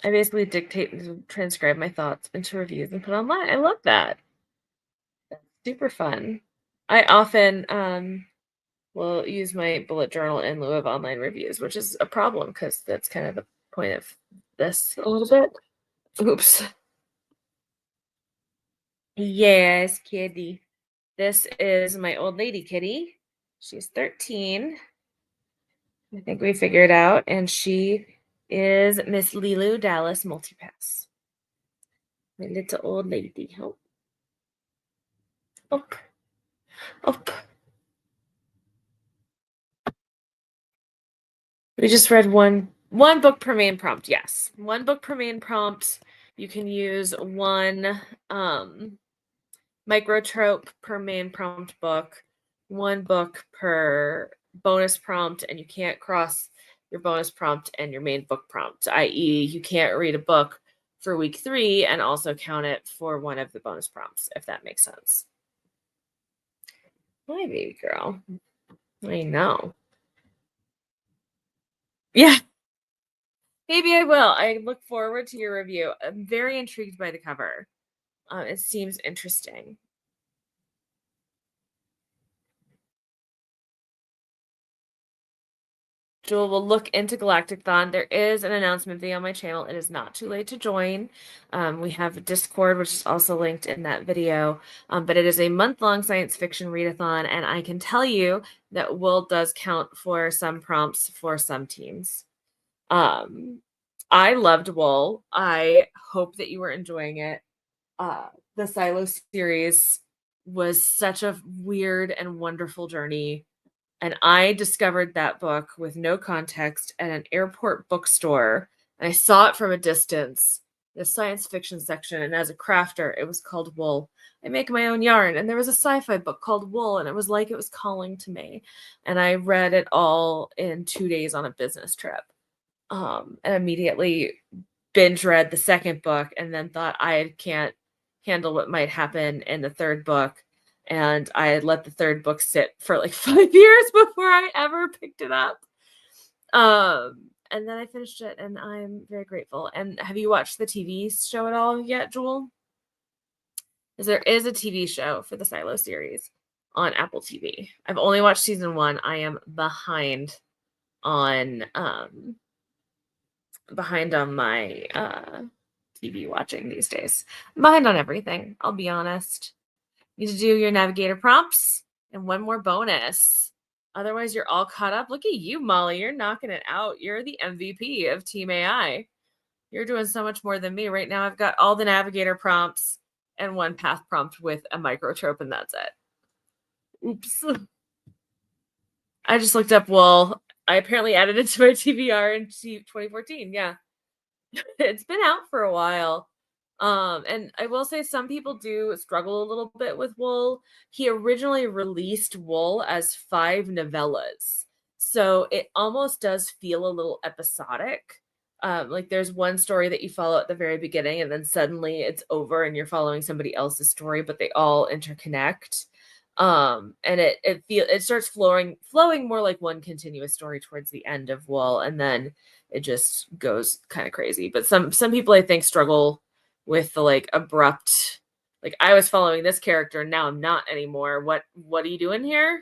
I basically dictate and transcribe my thoughts into reviews and put online. I love that. That's super fun. I often will use my bullet journal in lieu of online reviews, which is a problem because that's kind of the point of this a little bit. Oops. Yes, kitty. This is my old lady kitty. She's 13. I think we figured out, and she is Miss Lilu Dallas Multipass. My little old lady. Oh, oh, oh. We just read one book per main prompt. Yes, one book per main prompt. You can use one microtrope per main prompt book, one book per bonus prompt, and you can't cross your bonus prompt and your main book prompt, i.e., you can't read a book for week 3 and also count it for one of the bonus prompts, if that makes sense. Hi, baby girl. I know. Yeah, maybe I will. I look forward to your review. I'm very intrigued by the cover. It seems interesting. Jewel will look into Galactic-thon. There is an announcement video on my channel. It is not too late to join. We have a Discord, which is also linked in that video. But it is a month-long science fiction readathon, and I can tell you that Wool does count for some prompts for some teams. I loved Wool. I hope that you were enjoying it. The Silo series was such a weird and wonderful journey. And I discovered that book with no context at an airport bookstore. And I saw it from a distance, the science fiction section. And as a crafter, it was called Wool. I make my own yarn. And there was a sci-fi book called Wool. And it was like it was calling to me. And I read it all in 2 days on a business trip. And immediately binge read the second book and then thought I can't handle what might happen in the third book. And I had let the third book sit for like 5 years before I ever picked it up. And then I finished it and I'm very grateful. And have you watched the TV show at all yet, Jewel? Because there is a TV show for the Silo series on Apple TV. I've only watched season 1. I am behind on my TV watching these days. I'm behind on everything, I'll be honest. You need to do your navigator prompts and one more bonus. Otherwise, you're all caught up. Look at you, Molly. You're knocking it out. You're the MVP of Team AI. You're doing so much more than me. Right now, I've got all the navigator prompts and one path prompt with a microtrope, and that's it. Oops. I just looked up Wool. I apparently added it to my TBR in 2014. Yeah. It's been out for a while. And I will say some people do struggle a little bit with Wool. He originally released Wool as 5 novellas. So it almost does feel a little episodic. Like there's one story that you follow at the very beginning and then suddenly it's over and you're following somebody else's story, but they all interconnect. And it starts flowing more like one continuous story towards the end of Wool, and then it just goes kind of crazy. But some people I think struggle with the like abrupt, like I was following this character and now I'm not anymore. What are you doing here?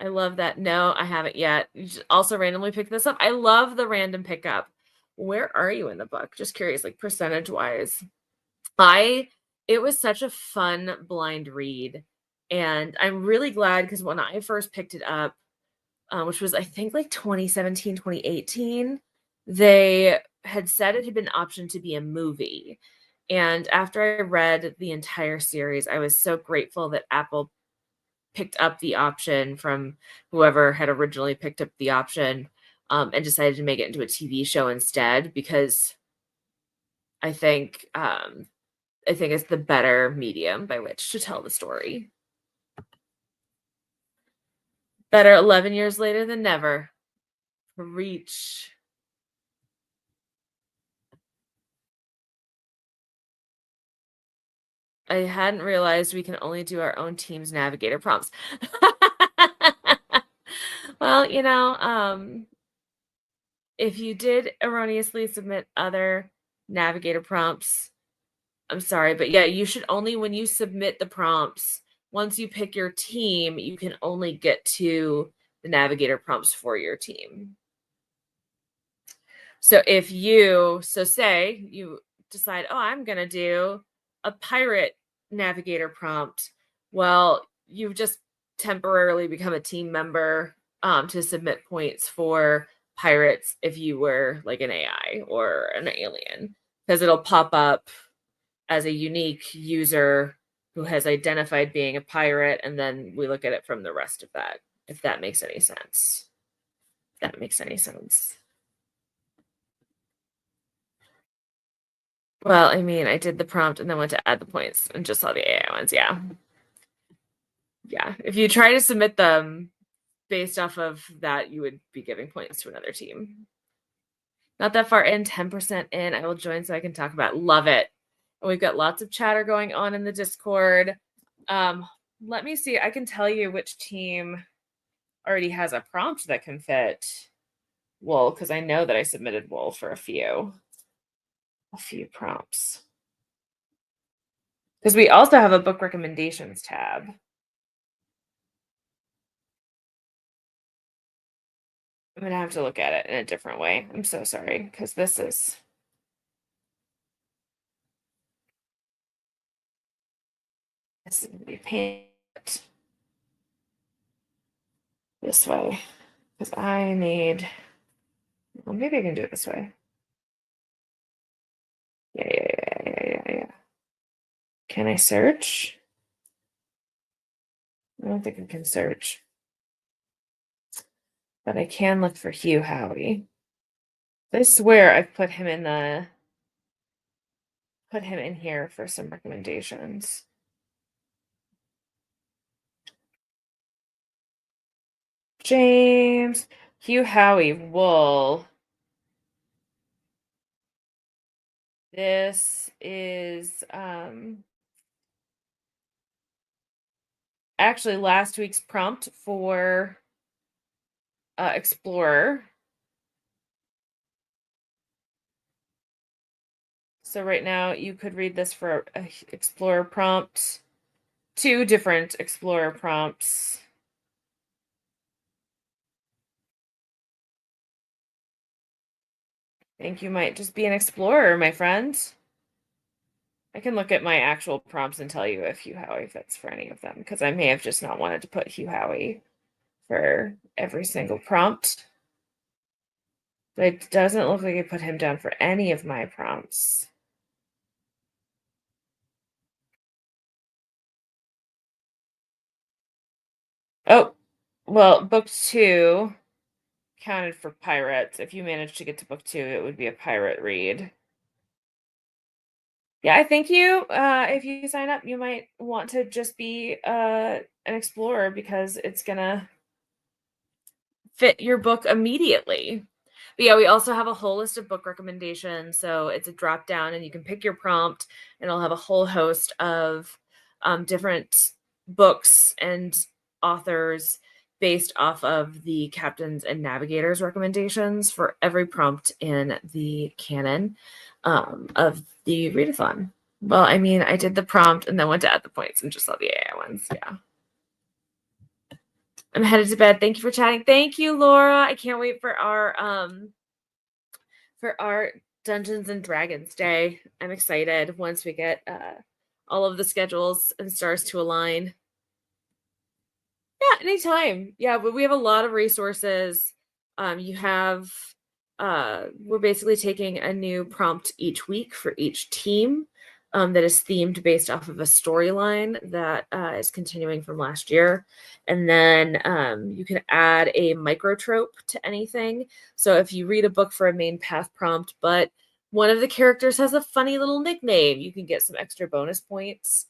I love that. No, I haven't yet. You just also randomly picked this up. I love the random pickup. Where are you in the book? Just curious, like percentage wise. It was such a fun blind read. And I'm really glad because when I first picked it up, which was I think like 2017, 2018, they had said it had been optioned to be a movie. And after I read the entire series, I was so grateful that Apple picked up the option from whoever had originally picked up the option, and decided to make it into a TV show instead, because I think it's the better medium by which to tell the story. Better 11 years later than never. Reach. I hadn't realized we can only do our own team's navigator prompts. Well, if you did erroneously submit other navigator prompts, I'm sorry, but yeah, you should only, when you submit the prompts, once you pick your team, you can only get to the navigator prompts for your team. So say you decide, oh, I'm going to do a pirate navigator prompt. Well, you've just temporarily become a team member to submit points for pirates if you were like an AI or an alien, because it'll pop up as a unique user who has identified being a pirate, and then we look at it from the rest of that, if that makes any sense. If that makes any sense. Well, I mean, I did the prompt and then went to add the points and just saw the AI ones. Yeah. Yeah. If you try to submit them based off of that, you would be giving points to another team. Not that far in, 10% in. I will join so I can talk about it. Love it. And we've got lots of chatter going on in the Discord. Let me see. I can tell you which team already has a prompt that can fit wool, because I know that I submitted wool for a few prompts. Because we also have a book recommendations tab. I'm going to have to look at it in a different way. I'm so sorry, because this is going to be painted this way, because I need, well, maybe I can do it this way. Yeah. Can I search? I don't think I can search. But I can look for Hugh Howey. I swear I've put him in here for some recommendations. James, Hugh Howey, wool. This is actually last week's prompt for Explorer. So right now you could read this for a Explorer prompt, 2 different Explorer prompts. I think you might just be an explorer, my friend. I can look at my actual prompts and tell you if Hugh Howey fits for any of them, because I may have just not wanted to put Hugh Howey for every single prompt. But it doesn't look like I put him down for any of my prompts. Oh, well, book 2 counted for pirates. If you managed to get to book 2, it would be a pirate read. Yeah, I think if you sign up, you might want to just be an explorer, because it's gonna fit your book immediately. But yeah, we also have a whole list of book recommendations. So it's a drop down and you can pick your prompt, and it'll have a whole host of different books and authors based off of the captains and navigators recommendations for every prompt in the canon of the readathon. Well, I mean, I did the prompt and then went to add the points and just saw the AI ones. Yeah. I'm headed to bed. Thank you for chatting. Thank you, Laura. I can't wait for our Dungeons and Dragons Day. I'm excited once we get all of the schedules and stars to align. Yeah, anytime. Yeah, but we have a lot of resources. We're basically taking a new prompt each week for each team that is themed based off of a storyline that is continuing from last year. And then you can add a microtrope to anything. So if you read a book for a main path prompt, but one of the characters has a funny little nickname, you can get some extra bonus points.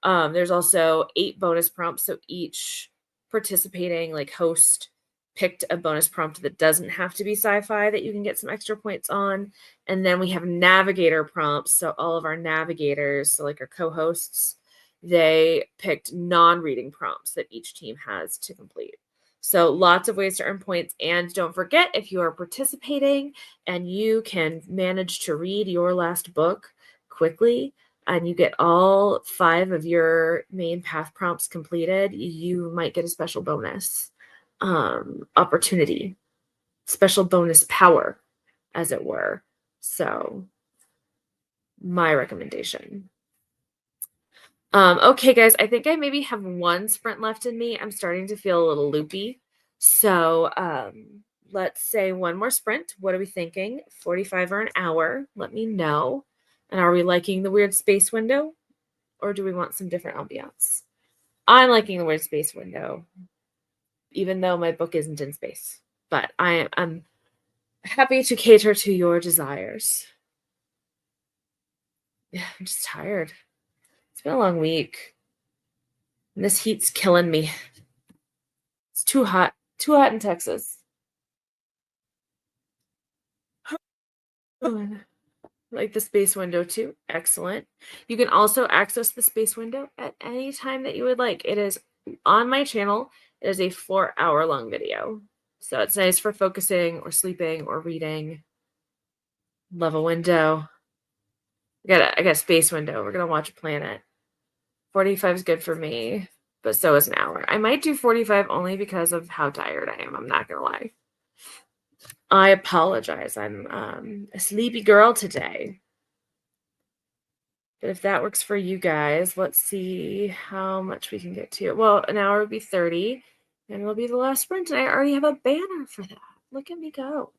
There's also 8 bonus prompts, so each participating host picked a bonus prompt that doesn't have to be sci-fi that you can get some extra points on. And then we have navigator prompts, so all of our navigators, so our co-hosts, they picked non-reading prompts that each team has to complete. So lots of ways to earn points. And don't forget, if you are participating and you can manage to read your last book quickly, and you get all 5 of your main path prompts completed, you might get a special bonus opportunity, special bonus power, as it were. So my recommendation. Okay, guys, I think I maybe have 1 sprint left in me. I'm starting to feel a little loopy. So let's say 1 more sprint. What are we thinking? 45 or an hour? Let me know. And are we liking the weird space window? Or do we want some different ambiance? I'm liking the weird space window, even though my book isn't in space. But I'm happy to cater to your desires. Yeah, I'm just tired. It's been a long week. And this heat's killing me. It's too hot Too hot in Texas. Like the space window too. Excellent. You can also access the space window at any time that you would like. It is on my channel. It is a 4-hour long video. So it's nice for focusing or sleeping or reading. Love a window. I got a space window. We're gonna watch a planet. 45 is good for me, but so is an hour. I might do 45 only because of how tired I am. I'm not gonna lie. I apologize. I'm a sleepy girl today. But if that works for you guys, let's see how much we can get to. Well, an hour would be 30, and it'll be the last sprint. And I already have a banner for that. Look at me go.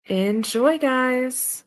Enjoy, guys.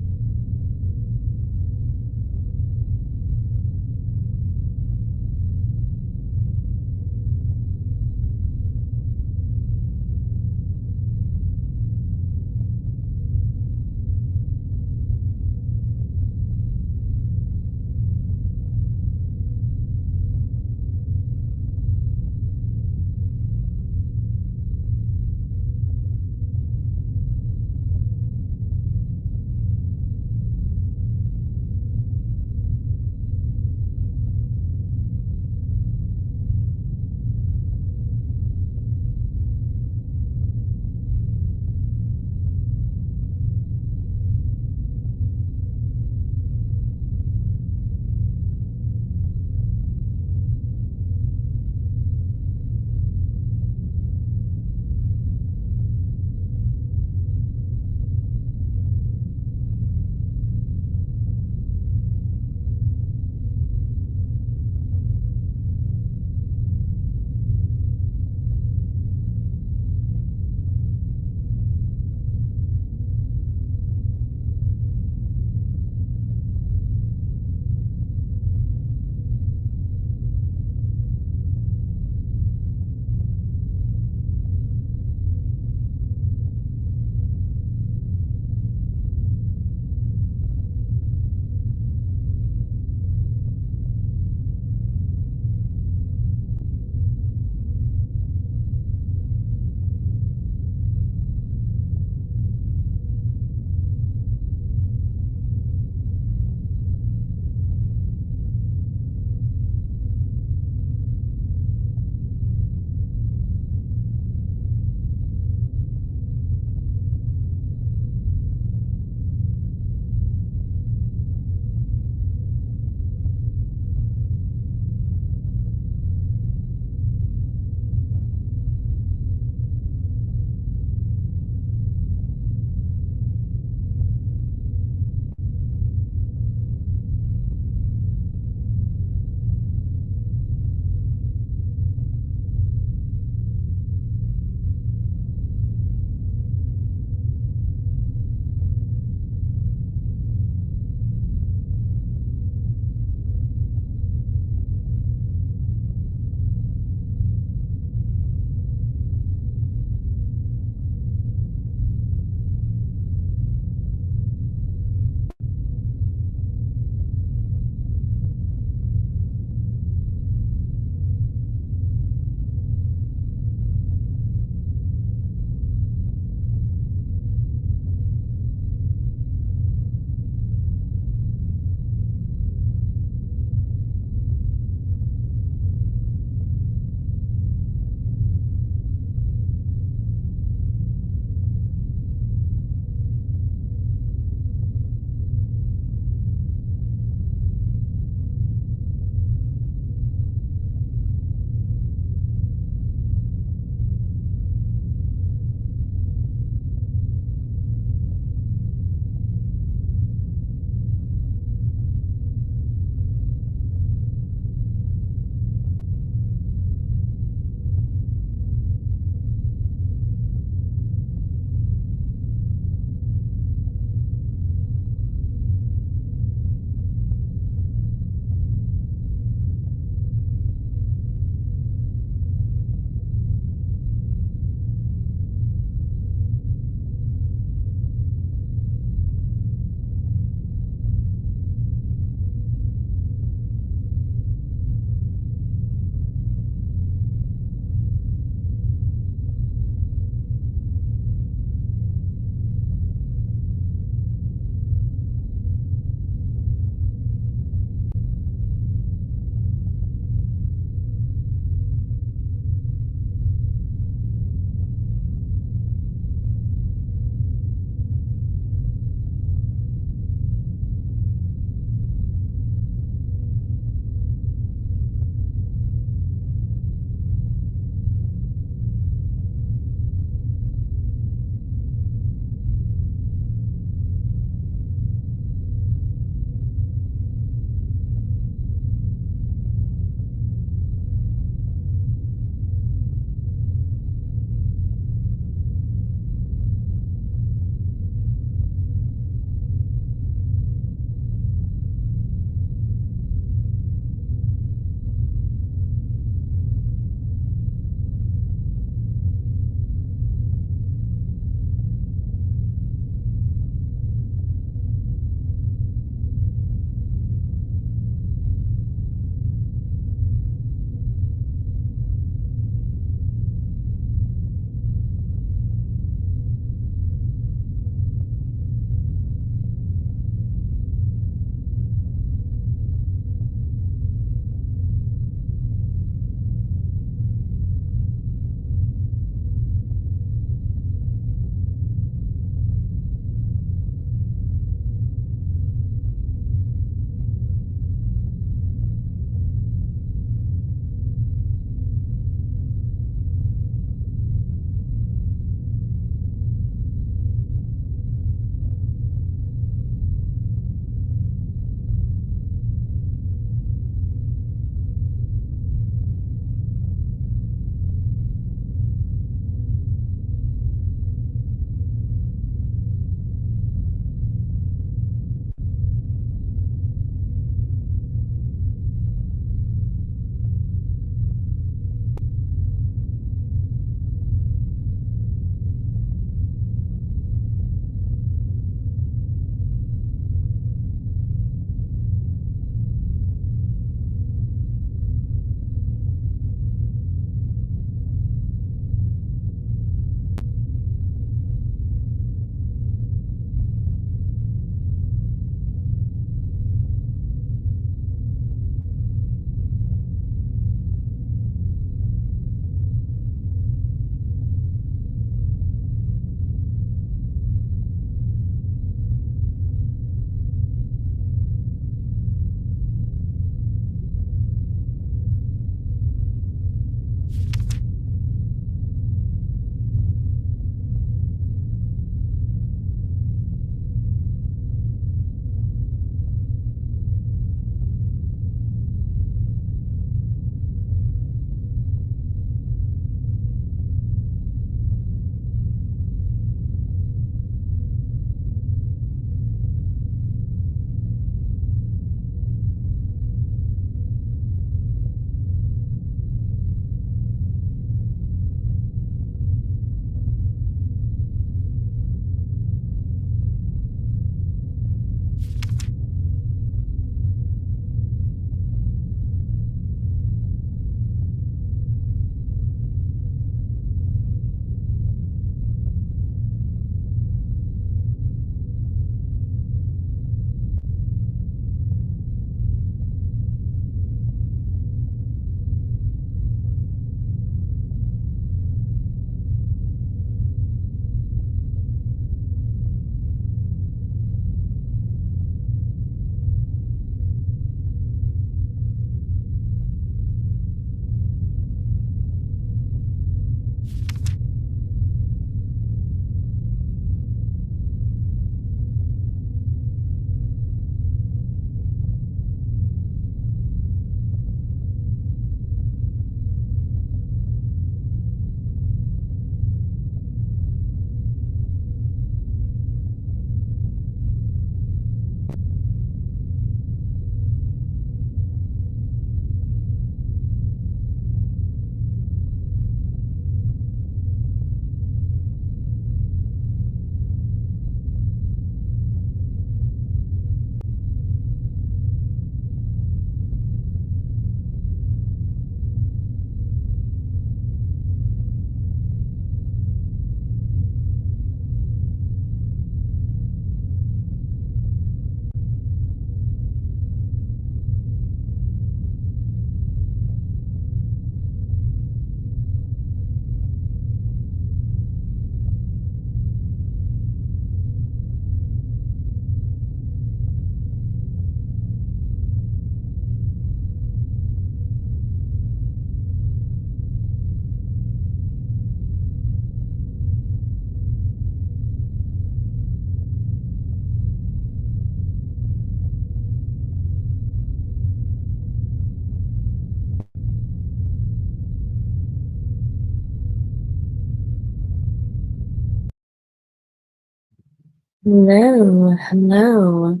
Hello, hello.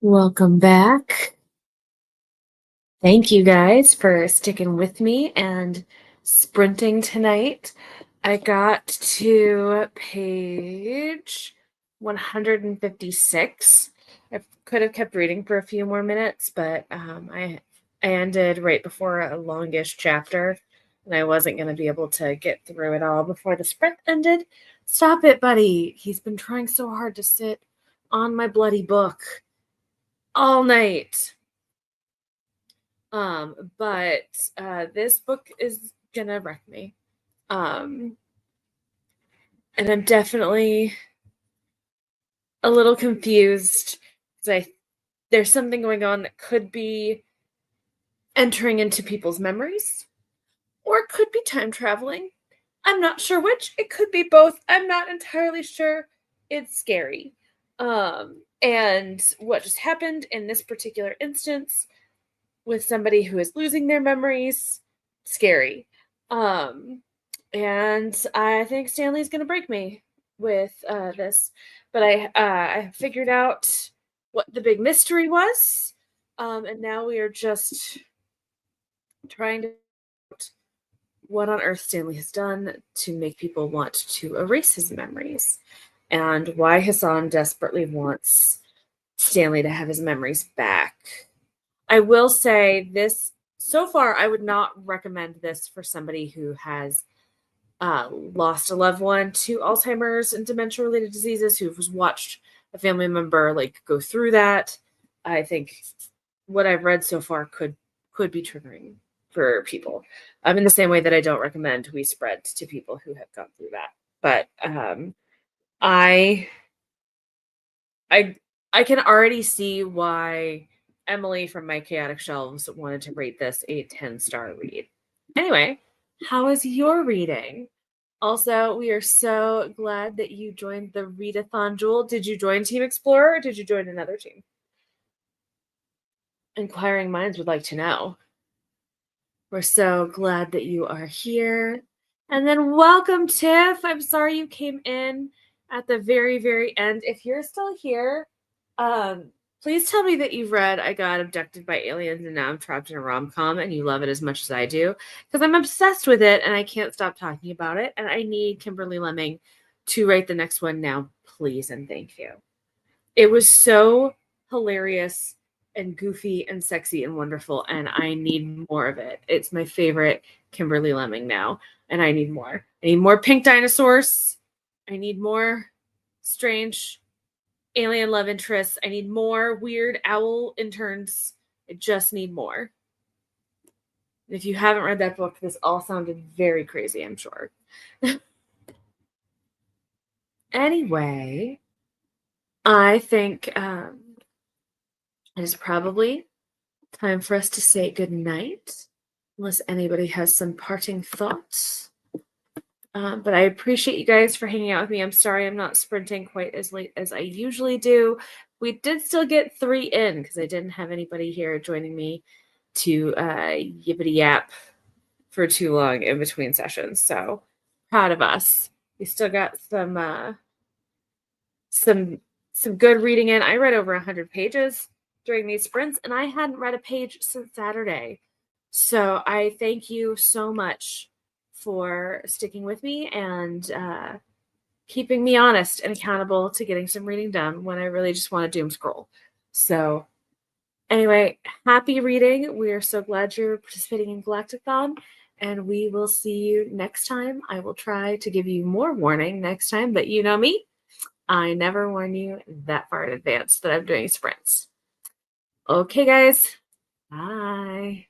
Welcome back. Thank you guys for sticking with me and sprinting tonight. I got to page 156. I could have kept reading for a few more minutes, but I ended right before a longish chapter, and I wasn't going to be able to get through it all before the sprint ended. Stop it, buddy. He's been trying so hard to sit on my bloody book all night. But this book is gonna wreck me. And I'm definitely a little confused because there's something going on that could be entering into people's memories, or it could be time traveling. I'm not sure which. It could be both. I'm not entirely sure. It's scary. And what just happened in this particular instance with somebody who is losing their memories, scary. And I think Stanley's gonna break me with this, but I figured out what the big mystery was, and now we are just trying to figure out what on earth Stanley has done to make people want to erase his memories, and why Hassan desperately wants Stanley to have his memories back. I will say this, so far, I would not recommend this for somebody who has lost a loved one to Alzheimer's and dementia-related diseases, who has watched a family member like go through that. I think what I've read so far could be triggering for people. In the same way that I don't recommend we spread to people who have gone through that. But I I can already see why Emily from My Chaotic Shelves wanted to rate this a 10-star read. Anyway, how is your reading? Also, we are so glad that you joined the Readathon, Jewel. Did you join Team Explorer or did you join another team? Inquiring minds would like to know. We're so glad that you are here. And then welcome, Tiff. I'm sorry you came in at the very, very end. If you're still here, please tell me that you've read I Got Abducted by Aliens and Now I'm Trapped in a Rom-Com and you love it as much as I do, because I'm obsessed with it and I can't stop talking about it, and I need Kimberly Lemming to write the next one now, please and thank you. It was so hilarious and goofy and sexy and wonderful, and I need more of it. It's my favorite Kimberly Lemming now, and I need more. I need more pink dinosaurs. I need more strange alien love interests. I need more weird owl interns. I just need more. If you haven't read that book, this all sounded very crazy, I'm sure. Anyway, I think it is probably time for us to say goodnight, unless anybody has some parting thoughts. But I appreciate you guys for hanging out with me. I'm sorry I'm not sprinting quite as late as I usually do. We did still get 3 in because I didn't have anybody here joining me to yippity yap for too long in between sessions. So proud of us. We still got some good reading in. I read over 100 pages during these sprints, and I hadn't read a page since Saturday. So I thank you so much for sticking with me and keeping me honest and accountable to getting some reading done when I really just want to doom scroll. So anyway, happy reading. We are so glad you're participating in Galactic-thon, and we will see you next time. I will try to give you more warning next time, but you know me, I never warn you that far in advance that I'm doing sprints. Okay, guys. Bye.